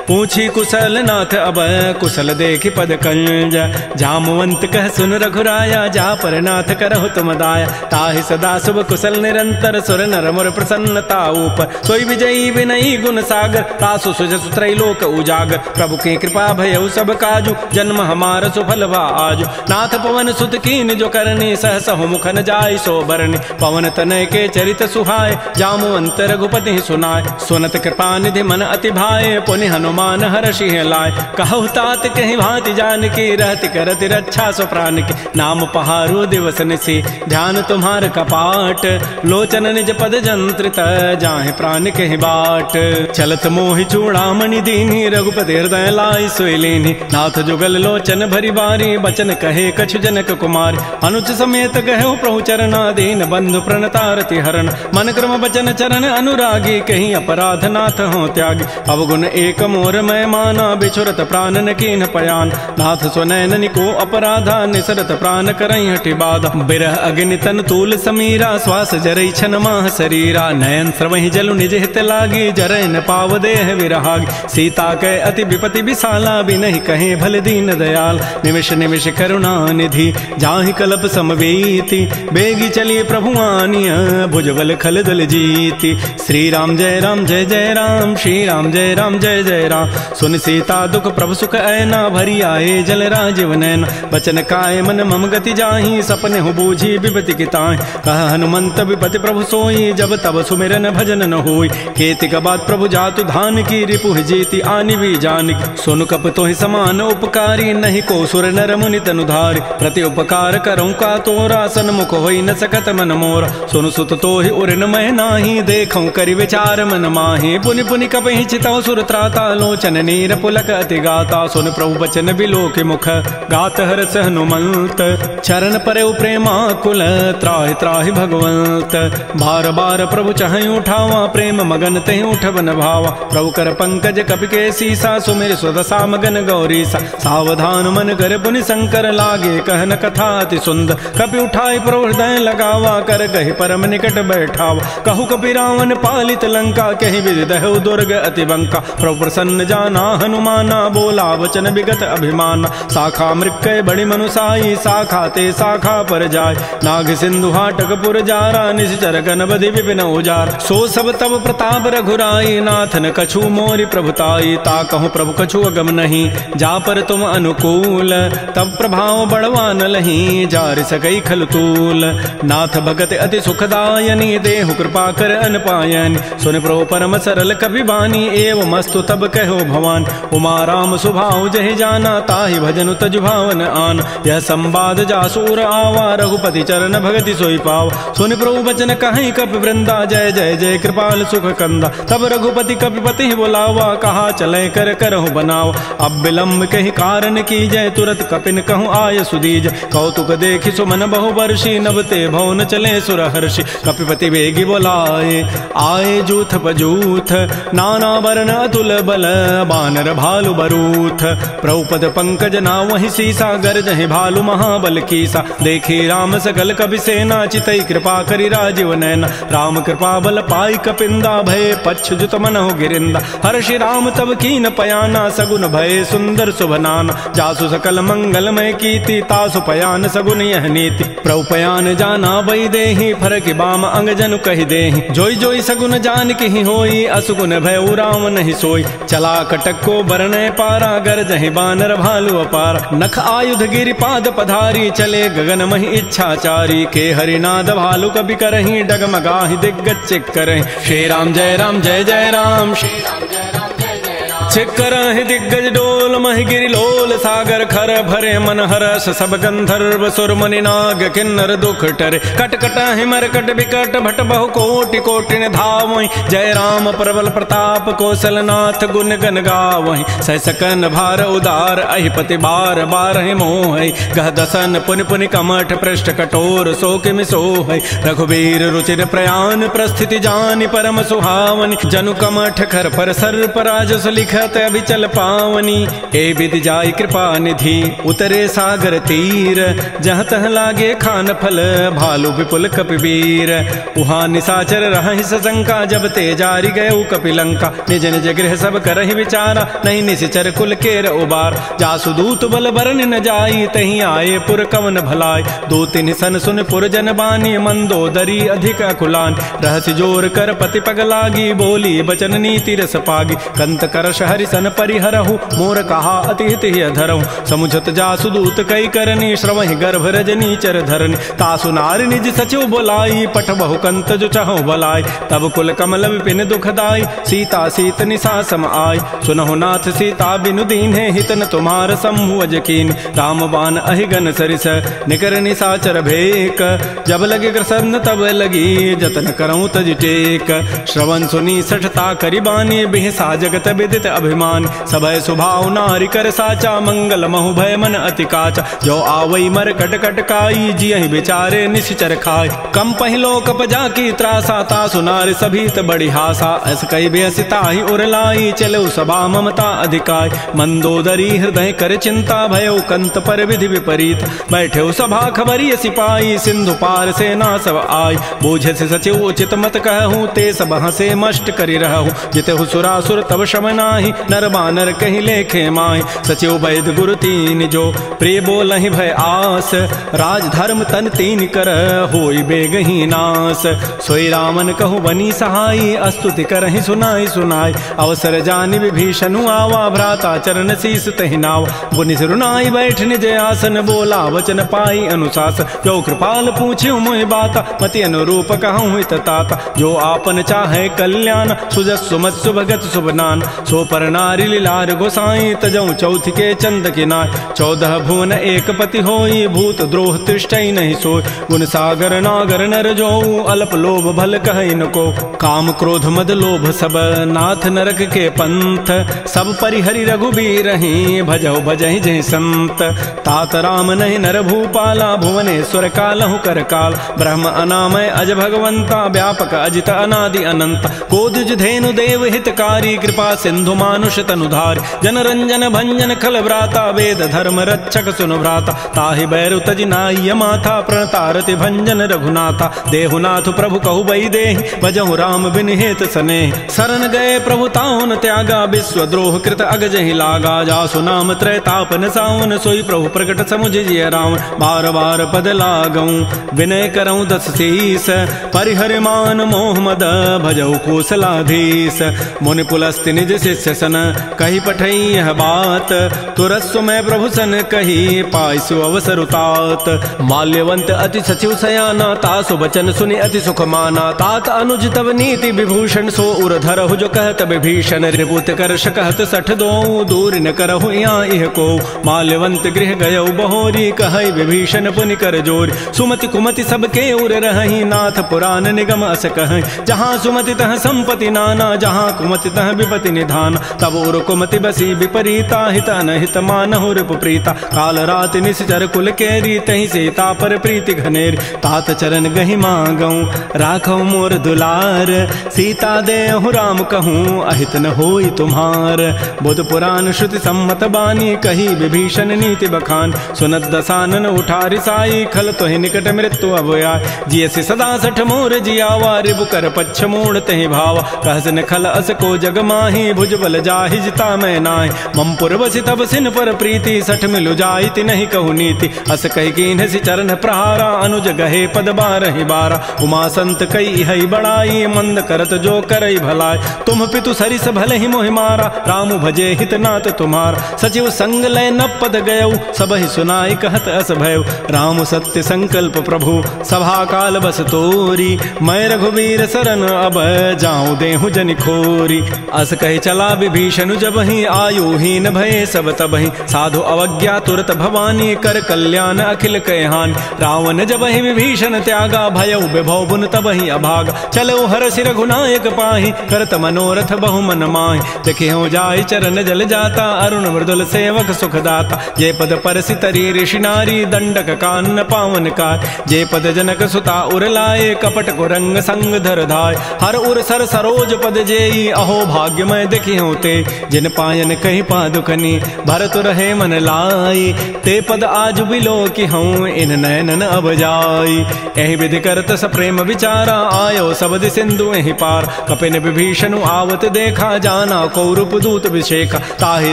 पूछी कुशल नाथ अब, कुशल देखि पद कंज। जामवंत कह सुन रघुराया, जा पर नाथ करहु तुम दाया। ताहि सदा शुभ कुशल निरंतर, सुर नर मुर प्रसन्नता ऊपर। सोई विजयी विनयी गुण सागर, तासु सुजसु त्रैलोक उजागर। प्रभु की कृपा भयउ सब काजू, जन्म हमार सुफल भा आजु। नाथ पवन सुत कीन जो करनी, सहसहु मुख न जाय सो बरनी। पवन तनय के चरित सुहाय, जामवंत रघुपति सुनाय। सुनत कृपा निधि मन अति भाए, पुनि हनुमान हर्षि लाय। कहु तात कहीं भांति जानकी, रहति करति रक्षा सो प्राण की। नाम पहारो दिवस निसी, ध्यान तुम्हार कपाट। लोचन निज पद जंत्रित, जाहि प्राण कहि बाट। चलत मोहि चूड़ामणि दीनी, रघुपति हृदय लाई सोई लीनी। नाथ जुगल लोचन भरी बारी, बचन कहे कछु जनक कुमारी। अनुज समेत गहु प्रभु चरणा, दीन बंधु प्रणतारति हरण। मन क्रम बचन चरण अनुरागी, कहीं अपराध नाथ हो त्यागी। अवगुण एक मोर मैं माना, बिछुरत प्राण न कीन पयान। नाथ सुनैन निको अपराधा, निसरत प्राण करई हठि बाधा। बिरह अग्नि तन तूल समीरा, श्वास जरई छन माह शरीरा। नयन स्रवहि जलु निज हित लागी, जरय न पाव देह विरहागी। सीता कै अति विपति विशाला, बिनहि कहे भल दीन दयाल। निमिष निमिष करुणा निधि, जाहि कल्प समवेति। बेगी चलिए प्रभु आनिया, भुजबल खल दल जीति। श्री राम जय राम जय जय राम, श्री राम जय राम जय जय राम। सुन सीता दुख प्रभु सुख ऐना, भरी आए जल राजीव नैना। बचन काय मन मम गति जाहि, सपने हो बूझी विपति की ताहि। कह हनुमंत विपति प्रभु सोई, जब तब सुमिरन भजन न होई। केतिक बाद प्रभु जातु धान की, रिपुह जीति आनि भी जानिक। सुन कप तोहि समान उपकारी, नहीं को सुर नर मुनि तनुधारी। प्रति उपकार करऊँ का तोरा, सन्मुख होई न सकत मन मोरा। सुन सुत तोहि उरन मैं नाही, देखऊँ करि विचार मन माहि। पुनि पुनि कपहि चितौ सुर त्राता, लोचन नीर पुलक अति गाता। सुन प्रभु बचन बिलोक मुख, गात हरस हनुमंत। चरण परeu प्रेमा कुल, त्राहि त्राहि भगवंत। बार बार प्रभु चहई उठावा, प्रेम मगन तहि उठबन भावा। प्रभु कर पंकज कपि के सीसा, सुमिर सुदशा मगन गौरीसा। सावधान मन कर पुनि शंकर, लागे कहन कथा अति सुंदर। कपि उठाई प्रभु हृदय लगावा, कर गहि परम निकट बैठावा। कहु कपि रावण पालित लंका, कहि विधि दहु दुर्ग अति बंका। प्रभु प्रसन्न जाना हनुमाना, बोला वचन विगत अभिमाना। शाखा मृक्कय बड़ी मनुसाई, शाखा ते शाखा पर जाय। नाग सिंधु हाटक पुर जारा, निश्चर गण बधि विपिन उजार। सो सब तब प्रताप रघुराई, नाथ न कछु मोरि प्रभुताई। ता कहूँ प्रभु कछु अगम नहीं, जा पर तुम अनुकूल। तब प्रभाव बड़वा न लही, जार सकई खल तूल। नाथ भगत अति सुखदायनी, देहु कृपा कर अनपायनी। सुन प्रभु परम सरल कपि बानी, एव मस्तु तब कहो भवान। उमा राम सुभाव जहि जाना, ताहि भजनु तजु भावन आन। यह संवाद जासूर आवा, रघुपति चरण भगति सोई पाव। सुन प्रभु बचन कहीं कपि वृंदा, जय जय जय कृपाल सुख कंदा। तब रघुपति कपिपति बुलावा, कहा चले कर करहु बनाव। अब विलंब कहि कारण की जय, तुरत कपिन कहूँ आय सुदीज। कौतुक देखि सुमन बहु वर्षी, नभते भवन चले सुर हर्षि। कपिपति वेगी बोलाए, आए जूथ पजूथ। नाना वर्ण अतुल बल, बानर भालु बरूथ। प्रभुपद पंकज नावहि सीसा, गरजहि भालु महाबल कीसा। देखी राम सकल कपि सेना, चितई कृपा करि राजीव नैना। राम कृपा बल पाई कपिंदा, भय पच्छ जुत मनहु गिरिंदा। हर्षि राम तब कीन पयाना, सगुन भय सुंदर शुभनाना। जासु सकल मंगलमय कीर्ति, तासु पयान सगुन यह नीति। प्रभु पयान जाना बई देहि, फरकि बाम अंग जनु कहि देहि। जोई जोई सगुन जान की होई, असुगुन भय राम नहीं सोई। चला कटक को बरनय पारा, गरजहि बानर भालु अपार। नख आयुध गिरि पाद पधारी, चले गगन महि इच्छाचारी। के हरिनाद भालु कपि करहि, डगमगाहि दिग्गज चिक करहि। श्री राम जय राम जय जय राम, श्री राम जय राम जय जय राम। चिक्करहि दिग्गज डोल, महि गिरि लोल सागर खर। भरे मन हरस सब गंधर्व, सुर मुनि नाग किन्नर दुख टरे। कट कटहि मरकट बिकट, भट बहु कोटि कोटिन धावहि। जय राम प्रबल प्रताप, कौशलनाथ गुण गन गावहि। सहसकन भार उदार, अहिपति बार बारहि मोहि। गह दसन पुनि पुनि कमठ, पृष्ठ कठोर सो किमि सोहि। रघुबीर रुचिर प्रयाण, प्रस्थिति जानि परम सुहावनि। जनु कमठ खर पर सर्प, राजस लिख कहत अभिचल पावनी, ए विधि जाय कृपा निधि उतरे सागर तीर। जहाँ तह लागे खान फल भालू विपुल कपिवीर। उहाँ निशाचर रहि सशंका, जब ते जारी गयऊ कपिलंका। निज निज गृह सब करहि विचारा, नहीं निशिचर कुल केर उबार। जासु दूत बल बरन न जाई, तहीं आए पुर कवन भलाई। दो तिन सन सुन पुर जन बानी, मंदोदरी अधिक अकुलान। रहस्य जोर कर पति पग लागी, बोली बचन नीति रस पागी। कंत करश हरि सन परिहरहु, मोर कहा अति हित धरहु। समुझत जासु दूत कई करनी, श्रवहि गर्भ रजनी चर धरनी। तासु नारी निज सचिव बोलाई, पठ बहु कंत जो चहु बलाई। तब कुल कमल विपिन दुखदाई, सीता सीत निशा सम आई। सुनहु नाथ सीता बिनु दीन्हे, हितन तुम्हार शंभु अजकीन। राम बाण अहिगन सरिस, निकर निशाचर भेक। जब लगे कृष्ण तब लगी, जतन करऊं तज टेक। श्रवण सुनी सठता करिबानी, बिहसा जगत विदित अभिमान। सभय सुभाव नारी कर साचा, मंगल महु भय मन अति काचा। जो आवई मर कट कट काई, जियहि बेचारे निश्चर खाय। कम पहिलो कप जाकी त्रासा, तासु नारी सभीत बड़ी हासा। अस कई बेसिता ही उरलाई, चलो सभा ममता अधिकाय। मंदोदरी हृदय कर चिंता, भयो कंत पर विधि विपरीत। बैठे सभा खबरी सिपाही, सिंधु पार सेना सब आई। बूझे से सचिव उचित मत कहूँ, ते सब हंसे मष्ट करि रहूँ। जितहु सुरासुर तब शम नाही, नर बानर कहि लेखे माय। सचिव वैद गुरु तीन जो, प्रिय बोलहि भय आस। राज धर्म तन तीन कर, होई बेगहि नास। सोई रामन कहु बनी सहाई, अस्तुति करहि सुनाई सुनाई। अवसर जानि विभीषणु आवा, भ्राता चरण शीस तहि नावा। पुनि सिरुनाई बैठ निज आसन, बोला वचन पाई अनुशासन। जो कृपाल पूछ्यु मोहि बाता, मति अनुरूप कहूँ हित ताता। जो आपन चाहे कल्याण, सुजस सुमत सुभगत सुभनान। सो पर नारी लीलार गोसाई, तजऊ चौथ के चंद किनाय। 14 भुवन एक पति होई, भूत द्रोह तृष्टि नहीं सोय। गुण सागर नागर नर जोऊ, अल्प लोभ भल कहै न को। काम क्रोध मद लोभ सब, नाथ नरक के पंथ। सब परिहरि रघुबीर ही, भजहु भजहि जय संत। तात राम नहीं नर भूपाला, भुवनेश्वर कालहु कर काल। ब्रह्म अनामय अज भगवंता, व्यापक अजित अनादि अनंत। कोदिज धेनु देव हितकारी, कृपा सिंधु मानुष तनुधार। जन रंजन भंजन खल व्राता, वेद धर्म रक्षक सुनु भ्राता। ताहि बैरु तजि नाय माथा, प्रणतारति भंजन रघुनाथा। देहुनाथ प्रभु कहु बई देहि, भजहु राम बिन हेत स्नेह। शरण गए प्रभु ताहुन त्यागा, विश्व द्रोह कृत अगजहि लागा। जासु नाम त्रैतापन सावन, सोई प्रभु प्रकट समुझ जिय रावण। बार बार पद लागऊं, विनय करऊं दस शीस। परिहर मान मोह मद, भजहु कौशलाधीश। मुनि पुलस्त्य निज शिष्य सन, कही पठई यह बात। तुरस्व मैं प्रभु सन कही, पाइसु अवसर उतात। माल्यवंत अति सचिव सयाना, तासु बचन सुनि अति सुख माना। तात अनुज तब नीति विभूषण, सो उर धरहु जो कहत विभीषण। रिपुत करश कहत सठ दोऊ, दूर न करहु यहाँ इह को। माल्यवंत गृह गयऊ बहोरी, कहै विभीषण पुनि कर जोरी। सुमति कुमति सबके उर रहहि, नाथ पुराण निगम अस कहै। जहाँ सुमति तह संपत्ति नाना, जहाँ कुमति तह विपति निधान। तब उर कुमति बसी विपरीता, हित अनहित मानहु रिपु प्रीता। काल रात निश्चर कुल केरी, तहि सीता पर प्रीति घनेरी। तात चरण गहि मांगऊं, राखौ मोर दुलार। सीता देहु राम कहूँ, अहित न होई तुम्हार। बुध पुराण श्रुति सम्मत बानी, कही विभीषण नीति बखान। सुनत दसानन उठारि साई, खल तोहि निकट मृत्यु अब आय। जियसि सदा सठ मोर जियावा, रिबु कर पच्छ मोड़ तहि भावा। कहस न खल अस को जग माही, भुज बल जाहि जिता मैं नाहि। मम पुर बसि तब सिन पर प्रीति, सठ मिलु जाइति नहीं कहु नीति। अस कहि कीन्हसि चरण प्रहारा, अनुज गहे पद बारहि बारा। उमा संत कई हई बड़ाई, मंद करत जो करई भलाई। तुम पितु सरिस भले ही मोहि मारा, राम भजे हित नाथ तुम्हारा। सचिव संग लय न पद गयऊ, सबहि सुनाई कहत अस भयऊ। राम सत्य संकल्प प्रभु, सभा काल बस तोरी। मैं रघुवीर शरण अब, जाऊं देहु जनि खोरी। अस कहि चला विभीषण जबहि, आयुहीन भये सब तबहि। साधु अवज्ञा तुरत भवानी, कर कल्याण अखिल कहान। रावण जबहि विभीषण त्यागा, भयउ विभव बुन तबहि अभागा। चलो हरषि रघुनायक पाहि, करत मनोरथ बहु मन माहि। देखियो जाय चरण जल जाता, अरुण मृदुल सेवक सुखदाता। जे पद परसि तरी ऋषि नारी, दंडक कानन पावन काय। जे पद जनक सुता उर लाए, कपट को रंग संग धर धाय। हर उर सर सरोज पद जेई, अहो भाग्य मैं देखियो होते, जिन पायन कही पादुकनी भरत रहे मन लाई, ते पद आज बिलो की हूँ इन नैनन अब जाई। यही विधि करत सप्रेम विचारा, आयो सबद सिंधु यही पार, कपिन विभीषण आवत देखा, जाना कौरूप दूत विषेखा, ताहि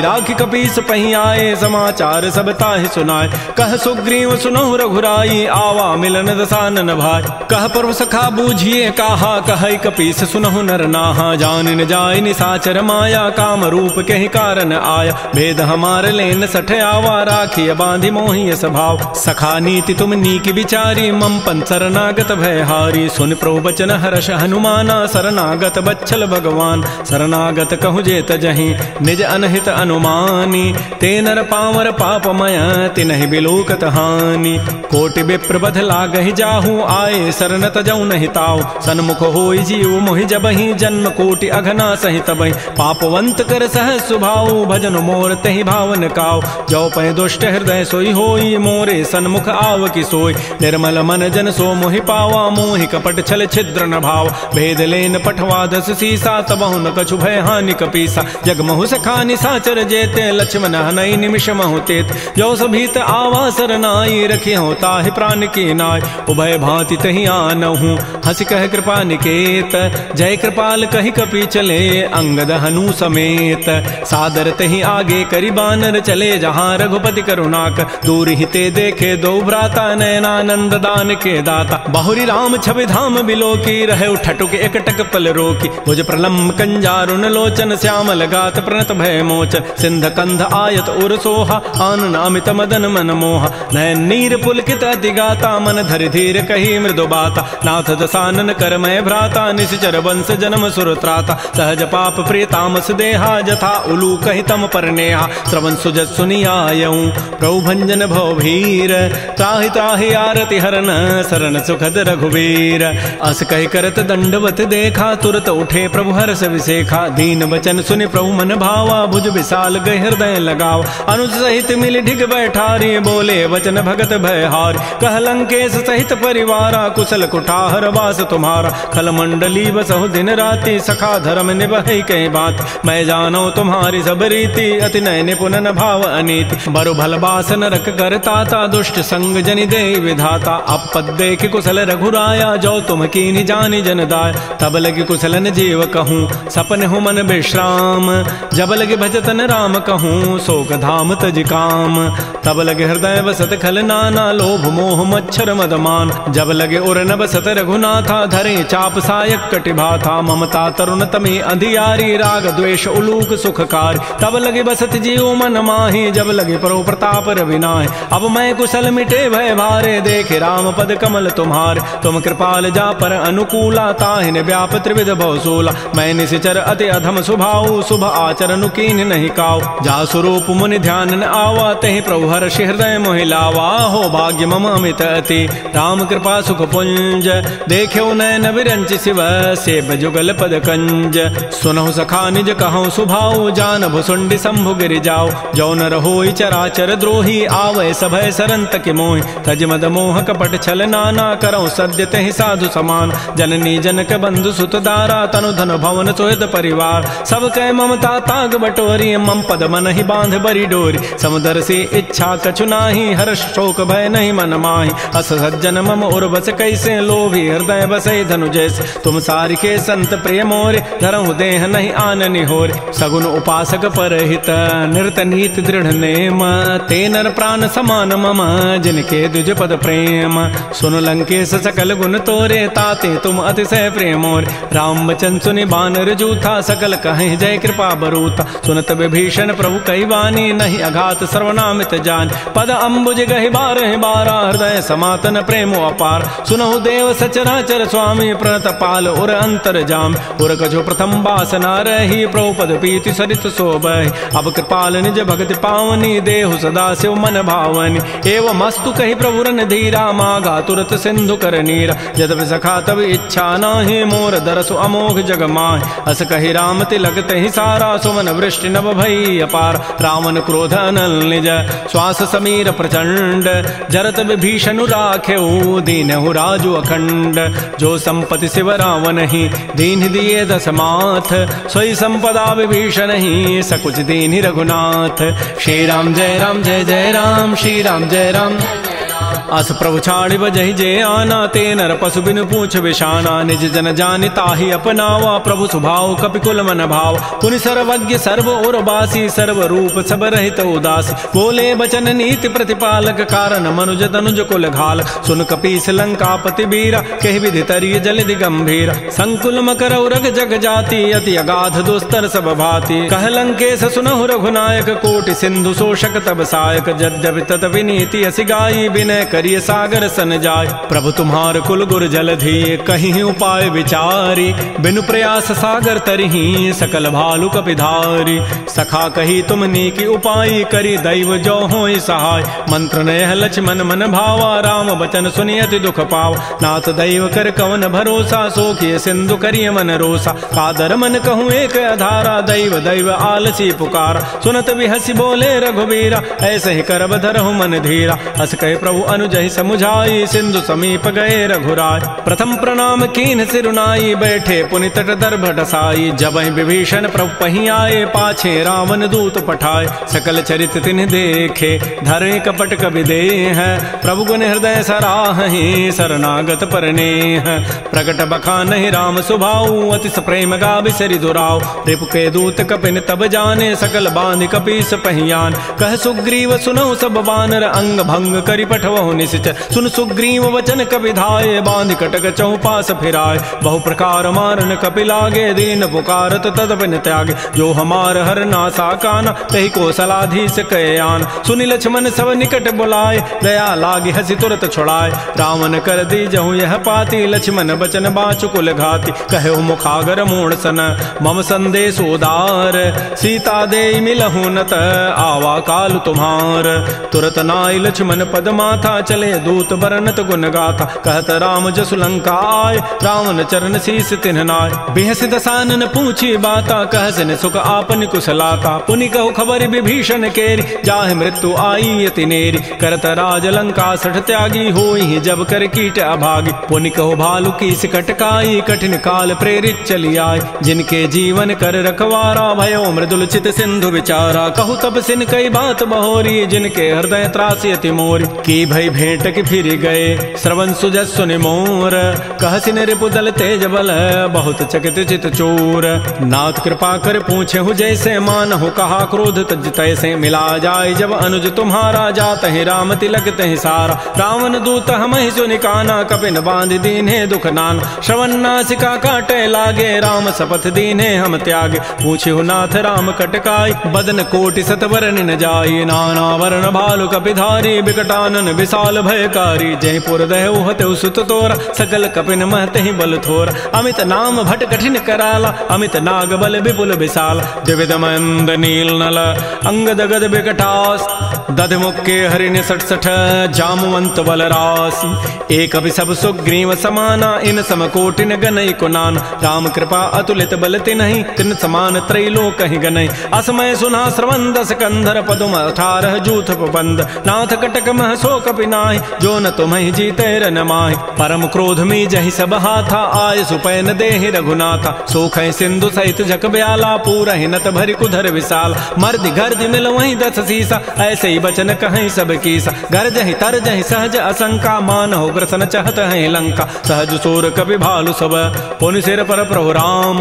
राखी कपीस पही आए, समाचार सब ताहि सुनाए, कह सुग्रीव सुनहु रघुराई, आवा मिलन दसानन भाई, कह प्रभु सखा बूझिए कहा, कह कपीस सुनहु नर नाहा, जान न जाय निसाचर माया, काम रूप के ही कारण आया, भेद हमार लेन सठ आवा, राखिय बांधि मोहि स्वभाव, सखा नीति तुम नीक विचारी, मम पन शरणागत भयहारी, सुन प्रभु बचन हर्ष हनुमाना, शरणागत बच्छल भगवान, शरणागत कहु जेत जहीं निज अनहित अनुमानी, ते नर पामर पापमय तिनहि बिलोकत हानि, कोटि विप्र बध लागहि जाहू, आए शरण तजौ नहीं ताऊ, सन्मुख होई जीव मोहि जबहि, जन्म कोटि अघना सहि तबहि, पापवंत कर सहज सुभाऊ, भजन मोर तहि भावन काऊ, जो पै दुष्ट हृदय सोई होई, मोरे सन्मुख आव की सोई, निर्मल मन जन सो मोहि पावा, मोहि कपट छल छिद्र न भाव, भेद लेन पठवा दस सीसा, तबहु न कछु भय हानि कपीसा, जगमहु सखा निसाचर जेते, लक्ष्मण हनई निमिष महु तेत, जो सभीत आवा सरनाई, रखी हो ताहि प्राण की नाय, उभय भांति तहि आनहु, हंस कह कृपा निकेत, जय कृपाल कहि कपि चले, अंगद हनु समेत, सादर तहि आगे करि बानर चले, जहाँ रघुपति करुणाक, दूर हिते देखे दो भ्राता, नयनानंद दान के दाता, बहुरी राम छवि धाम बिलो की, रहे उठटुक एकटक पल रोकी, भुज प्रलम्ब कंजारुन लोचन, श्यामल गात प्रणत भय मोचन, सिंध कंध आयत उर सोहा, आनन अमित मदन मन मोहा, नयन नीर पुलकित अति गाता, मन धरि धीर कही मृदु बाता, नाथ दसानन कर मैं भ्राता, निश्चर वंश जन्म सुर त्राता, सहज पाप प्रिय तामस देहा, जथा उलू कहि तम पर नेहा, श्रवण सुजत सुनियायऊं, प्रभु भंजन भव भीर, त्राहि त्राहि आरति हरन, शरण सुखद रघुवीर, अस कहि करत दंडवत देखा, तुरत उठे प्रभु हर्ष विसेखा, दीन वचन सुनि प्रभु मन भावा, भुज विशाल गहि हृदय लगावा, अनुज सहित मिल ढिग बैठारी, बोले वचन भगत भयहार, कह लंकेश सहित परिवारा, कुशल कुठार वास तुम्हारा, खल मंडली बसहु दिन राति, सखा धर्म निभहि कई बात, मैं जानो तुम्हारी सब रीति, अति नय निपुण न भाव अनीति, बरु भल बास नरक करताता, दुष्ट संग जनि दे विधाता, अपद देख कुशल रघुराया, जो तुम कीनि जानि जन दाय, तब लगे कुशलन जीव कहूँ, सपन हो मन विश्राम, जब लगे भजतन राम कहूँ, शोक धाम तज काम, तब लगे हृदय बसत खल नाना, लोभ मोह मच्छर मदमान, जब लगे उर न बसत रघुनाथा, धरे चाप सायक कटिभाथा, ममता तरुण तमे अंधियारी, राग द्वेष उलूक सुखकारी, तब लगे बसत जीव मन माही, जब लगे परो प्रताप रविनाय, अब मैं कुशल मिटे भय भारे, देखे राम पद कमल तुम्हारे, तुम कृपाल जा पर अनुकूला, ताहिन व्याप त्रिविध भवसूला, मैं निशिचर अति अधम स्वभाव, शुभ आचरण कीन नहीं काऊ, जा स्वरूप मुनि ध्यान न आवा, तहि प्रभु हर्षि हृदय मोहि लावा, हो भाग्य मम अमित अति, राम कृपा सुख पुंज, देख्यो नयन विरंच शिव, सेब जुगल पद कंज, सुनहु सखा निज कहूँ सुभाऊ, जान भुसुंडि शंभु गिरि जाओ, जो न रहोई चराचर द्रोही, आवै सभय सरंत के मोहि, तज मद मोह कपट छल नाना, करौ सद्य तहि साधु समान, जननी जनक बंधु सुत दारा, तनु धन भवन सोहद परिवार, सब कै ममता ताग बटोरी, मम पद मन ही बांध बरी डोरी, समुदर से इच्छा कछु नाही, हर्ष शोक भय नहीं मन माही, अस सज्जन मम उर्वस कैसे, लोभी हृदय बसै धनु जैसे, तुम सारिके संत प्रिय मोरे, धरहु देह नहीं आननि होरे, सगुन उपासक परहित, निरत नीत दृढ़ नेम, ते नर प्राण समान मम, जिनके द्विज पद प्रेम, सुन लंकेश सकल गुण तोरे, ताते तुम अतिशय प्रेम मोरे, राम वचन सुनि बानर जूथा, सकल कहें जय कृपा बरूता, सुनत विभीषण प्रभु कई वाणी, नहीं अघात सर्वनामित जान, पद अम्बुज गहि बारहि बारा, हृदय समातन प्रेम अपार, सुनहु देव सचराचर स्वामी, प्रणत पाल उर अंतर जाम, उर कछु प्रथम बासना रही, प्रभु पद पीति सरित शोभहि, अब कृपाल निज भगति पावनी, देहु सदा शिव मन भावनी, एवं मस्तु कहि प्रभु रन धीरा, मागा तुरत सिंधु कर नीरा, यद्यपि सखा तब इच्छा नाही, मोर दरसु अमोघ जग माहि, अस कहि राम तिलक तहि सारा, सुमन वृष्टि नभ भई अपार, रावण क्रोध अनल निज, श्वास समीर प्रचंड, जरत विभीषण राखेऊ, दीनहु राजु अखंड, जो संपत्ति शिव रावण ही, दीन दिए दस माथ, सोई संपत्ति आपदा विभीषण ही सकुच दीनि रघुनाथ। श्री राम जय राम जय जय राम, श्री राम जय राम। अस प्रभु छाड़ि बजहि जे आना, ते नर पशु बिनु पूछ विशाना। निज जन जानि ताहि अपनावा, प्रभु स्वभाव कपिकुल मन भाव। पुनि सर्वज्ञ सर्व उर्वासी, सर्व रूप सब रहित उदासी। बोले बचन नीति प्रतिपालक, कारण मनुज तनुज कुल घाल। सुन कपीस लंकापति बीरा, कहि विधि तरिय जलधि गंभीर। संकुल मकर उरग जग जाति, अति अगाध दुस्तर सब भाति। कह लंकेश सुनहु रघुनायक, कोटि सिंधु शोषक तब सायक। यद्यपि तदपि नीति असि गाई, विनय करिय सागर सन जाय। प्रभु तुम्हार कुल गुर जलधि, कहीं उपाय विचारी। बिनु प्रयास सागर तरही, सकल भालु कपिधारी। सखा कही तुम नीकी उपाय, करी दैव जो होई सहाय। मंत्र नयह लक्ष्मण मन भावा, राम बचन सुनि अति दुख पाव। नाथ दैव कर कवन भरोसा, सोखिय सिंधु करिय मन रोसा। कादर मन कहूँ एक आधारा, दैव दैव आलसी पुकारा। सुनत बिहसी बोले रघुबीरा, ऐसे ही करब धरहु मन धीरा। अस कहे प्रभु अनुजहि समुझाई, सिंधु समीप गए रघुराय। प्रथम प्रणाम कीन सिरुनाई, बैठे पुनि तट दर्भ डसाई। जबहि विभीषण प्रभु पहि आए, पाछे रावण दूत पठाए। सकल चरित तिन्ह देखे, धरे कपट कवि देह। प्रभु गुण हृदय सराहि, शरणागत परनेह। प्रकट बखानहि राम सुभाऊ, अति प्रेम गावि सरि दुराऊ। रिपु के दूत कपिन तब जाने, सकल बांधि कपीस पहियान। कह सुग्रीव सुनहु सब बानर, अंग भंग करि पठवहु निश्चर। सुन सुग्रीव वचन कपि धाये, बांधि कटक चहुपास फिराय। बहु प्रकार मारन कपि लागे, दीन पुकारत तदपि न त्यागे। जो हमार हर नासा काना, तहि कौशलाधीश कयान। सुनि लक्ष्मण सब निकट बुलाए, दया लागी हसी तुरत छुड़ाए। रावण कर दी जहु यह पाती, लक्ष्मण बचन बाचु कुल घाती। कहो मुखागर मूढ़ सन, मम संदेश उदार। सीता दे मिलहु नत, आवा काल तुम्हार। तुरत नाई लक्ष्मण पद माथा, चले दूत बरनत गुण गाथा। कहत राम जसु लंका आय, रावण चरण शीस तिन्ह नाय। बिहस दसानन पूछी बाता, कहसन सुख आपन कुशलाता। पुनि कहु खबर विभीषण केरी, जाहि मृत्यु आई अति नेरी। करत राज लंका सठ त्यागी, होई जब कर कीट अभागी। पुनि कहु भालु की कटकाई, कठिन काल प्रेरित चली आय। जिनके जीवन कर रखवारा, भयो मृदुल चित सिंधु विचारा। कहु तब सिन कई बात बहोरी, जिनके हृदय त्रासी अति मोरी। की भई भेंट की फिर गए, श्रवण सुजस सुनि मोर। कहसिन रिपुदल तेज बल, बहुत चकित चित चोर। नाथ कृपा कर पूछे हु जैसे, मानहु कहा क्रोध तज तैसे। मिला जाय जब अनुज तुम्हारा, जात ही राम तिलक तहि सारा। रावण दूत हमहि सुनि काना, कपिन बांध दीन्हे दुख नान। श्रवण नासिका काटे लागे, राम शपथ दीन्हे हम त्यागे। पूछे नाथ राम कटकाई, बदन कोटि सत वरन न जाई। नाना वर्ण भालु कपिधारी, बिकटानन विशाल भयकारी। जयपुर दहु हतु सुत तोरा, सकल कपिन महतहि बल थोरा। अमित नाम भट कठिन कराला, अमित नाग बल विपुल विशाल। द्विविध मंद नील नल, अंगद गद बिकटास। दध मुक्के हरिण सठ सठ, जामवंत बल रासी। एक अभि सब सुग्रीव समाना, इन सम कोटिन गनई कुनान। राम कृपा अतुलित बल तिन्हि, तिन समान त्रैलोक कहि गनई। असमय सुना श्रवण दस कंधर, पदुम 18 जूथ बंद। नाथ कटक मह सो कपि नाहि, जो न तुम्हि जीते रन माहि। परम क्रोध में जहि सब हाथा, आय सुपैन देहि रघुनाथा। सोखै सिंधु सहित जग ब्याला, पूरहि नत भरि कुधर विशाल। मर्दि गर्दि मिल वहीं 10 सीसा, ऐसे ही बचन कहीं सब कीसा। गरजहि तरजहि सहज असंका, मानहु ग्रसन चहत है लंका। सहज सूर कपि भालु सब, पुनि सिर पर प्रभु राम।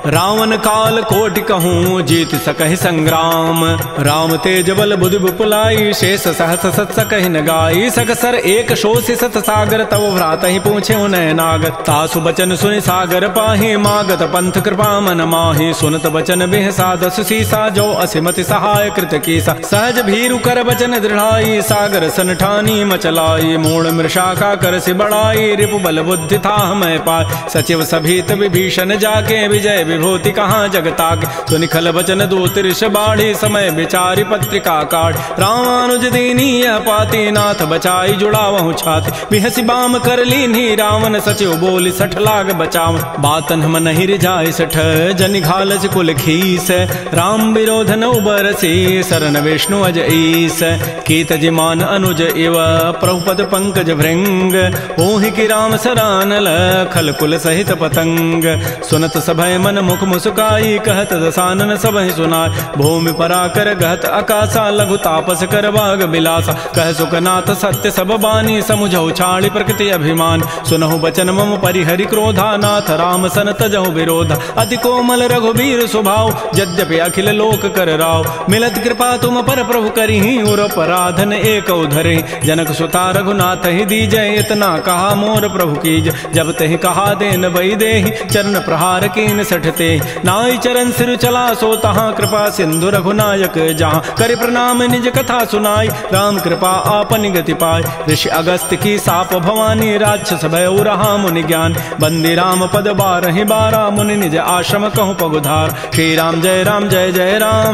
रावण काल कोटि कहूँ, जीत सकहि संग्राम। राम तेज बल बुद्धि विपुलाई, शेष सहस सत सकहि न गाई। सकसर एक शोषि सत सागर, तव भ्रात ही पूछे उनय नागर। तासु बचन सुनि सागर पाहि, मागत पंथ कृपा मन माहि। सुनत बचन बिहसा 10 सीसा, जो असिमति सहाय कृत कीसा। सहज भीरु कर बचन दृढ़ाई, सागर सन ठानी मचलाई। मूढ़ मृषा का कर सि बढ़ाई, रिपु बल बुद्धि था मैं पाय। सचिव सभीत विभीषण जाके, विजय विभूति कहाँ जगताके। सुनि खल बचन दूत ऋष बाढ़ी, समय विचारि पत्रिका काढ़। रामानुज दीनी यह पाती, नाथ बचाई जुड़ावहु छाती। बिहसी बाम कर लीन्ही, रावण सचिव बोली 60 लाग बचाव। बातन हम नहीं रिझाई 60, जनि घालस कुल खीस। राम विरोध न बरसी, शरण विष्णु अज ईस। शीस कीत जिमान अनुज इव प्रभुपद पंकज भृंग ओहि की राम सरानल खल कुल सहित पतंग सुनत सभय मन मुख मुस्काई कहत दसानन सबहि सुनाय भूमि पराकर गहत आकाशा लघु तापस कर बाग बिलासा कह सुखनाथ सत्य सब बानी समुझौ छाड़ी प्रकृति अभिमान सुनहु बचन मम परिहरि क्रोधा नाथ राम सन तजहु विरोध अति कोमल रघुबीर स्वभाव यद्यपि अखिल लोक कर राव मिलत कृपा तुम पर प्रभु करिहि उर पराधन एक उधरे जनक सुता रघुनाथ ही दीजय इतना कहा मोर प्रभु कीज जब तहि कहा देन बई देहि चरण प्रहार कीन सठते नाई चरण सिर चला सो तहाँ कृपा सिंधु रघुनायक जहाँ कर प्रणाम निज कथा सुनाई राम कृपा आपन गति पाय ऋषि अगस्त की साप भवानी राक्षस भय रहा मुनि ज्ञान बंदी राम पद बारहि बारा मुनि निज आश्रम कहूँ पगुधार श्री राम जय राम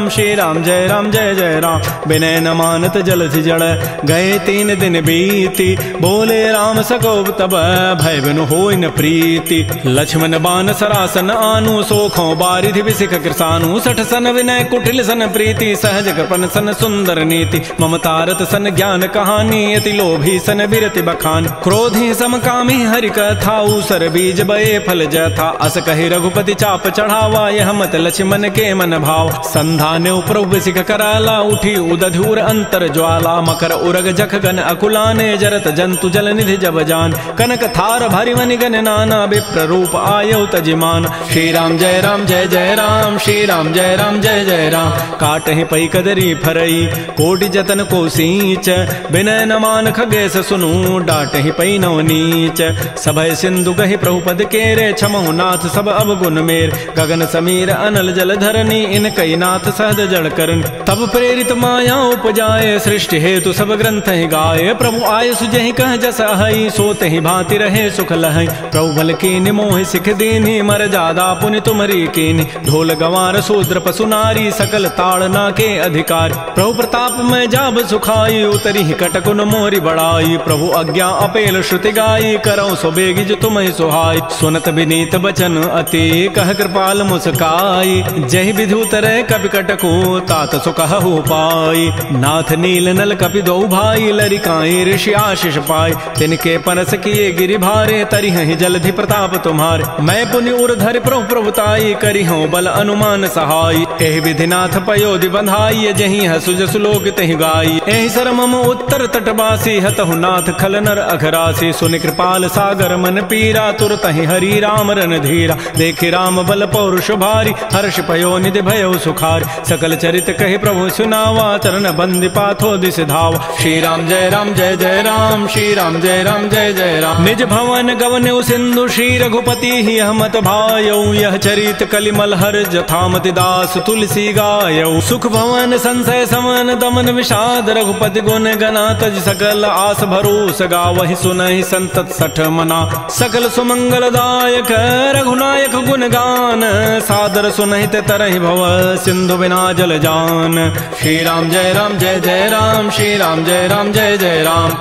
श्री राम जय जय राम विनय न मानत जलधि जड़ गए 3 दिन बीती बोले राम सकोब तब भय बिनु होई न प्रीति लक्ष्मण बान सरासन आनु सोखों बारिधि विसिख कृसानु सठ सन विनय कुटिल सन प्रीति सहज कृपन सन सुंदर नीति ममतारत सन ज्ञान कहानी अति लोभी सन बिरति बखान क्रोधी समकामी हरि कथा ऊसर बीज बये फल जथा अस कहि रघुपति चाप चढ़ावा यह मत लक्ष्मण के मन भाव संधाने प्रभु सिख कराला उठी उदधूर अंतर ज्वाला मकर उरग जख गन अकुलाने जरत जंतु जल निधि जब जान कनक थार भारी मनि गन नाना विप्र रूप आयो तजिमान श्री राम जय राम श्री राम जय जय राम काटहि पई कदरी फरई कोटि जतन को सींच विनय न मान खगेश सुनु डाटहि पई नव नीच सभय सिंधु गहि प्रभुपद केरे क्षमहु नाथ सब अवगुण मेर गगन समीर अनल जल धरनी इन कई नाथ सहज जड़ करन तब प्रेरित माया उपजाए सृष्टि हेतु सब ग्रंथ ही गाये प्रभु आय सुजहि कह जस अहई सोते ही भांति रहे सुख लहई प्रभु बल की निमोहि सिख दीनी मर जादा पुनि तुमरी कीनी ढोल गंवार शूद्र पशु नारी सकल ताड़ना के अधिकार प्रभु प्रताप में जाब सुखाई उतरी कटकुन मोरी बड़ाई प्रभु आज्ञा अपेल श्रुति गाई करौ सो बेगी जो तुम्हें सुहाई सुनत विनीत बचन अति कह कृपाल मुस्काई जय विधि उतरे कपि कटको तात सुकहु पाई नाथ नील नल कपि दो भाई लरिकाई ऋषि आशीष पाई तिनके परस किए गिरि भारे तरिहि जलधि प्रताप तुम्हारे मैं पुनि उर्धर प्रभु प्रभुताई करी हूँ बल अनुमान सहाय एहि विधिनाथ पयोधि बंधाई जही हसु जसु लोक तहि गाई एहि सर मम उत्तर तटवासी हतहु नाथ खल नर अघरासी सुनि कृपाल सागर मन पीरा तुरत ही हरि राम रन धीरा देखि राम बल पौरुष भारी हर्ष पयो निधि भयो सुखार सकल चरित कहि प्रभु सुनावा चरण बंदी पाथो दिस धावा श्री राम जय राम श्री राम जय जय राम निज भवन गवन सिंधु श्री रघुपति ही हमत भायौ यह चरित कलिमल हर जथामति दास तुलसी गायौ सुख भवन संशय समन दमन विषाद रघुपति गुण गना तज सकल आस भरोस गावहि सुनहि संतत सठ मना सकल सुमंगल दायक रघुनायक गुण गान सादर सुनहि ते तरहि भव सिंधु बिना जल जान श्री राम जय राम श्री राम जय जय राम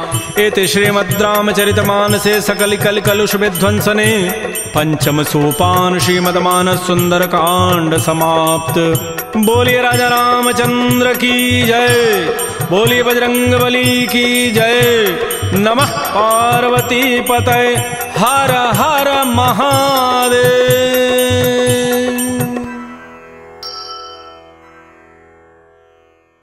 इति श्रीमद् रामचरितमानसे सकल कल कलुष विध्वंसने पंचम सोपान श्रीमद्मानस सुंदर कांड समाप्त। बोलिए राजा रामचंद्र की जय, बोलिए बजरंग बली की जय। नमः पार्वती पतये, हर हर महादेव।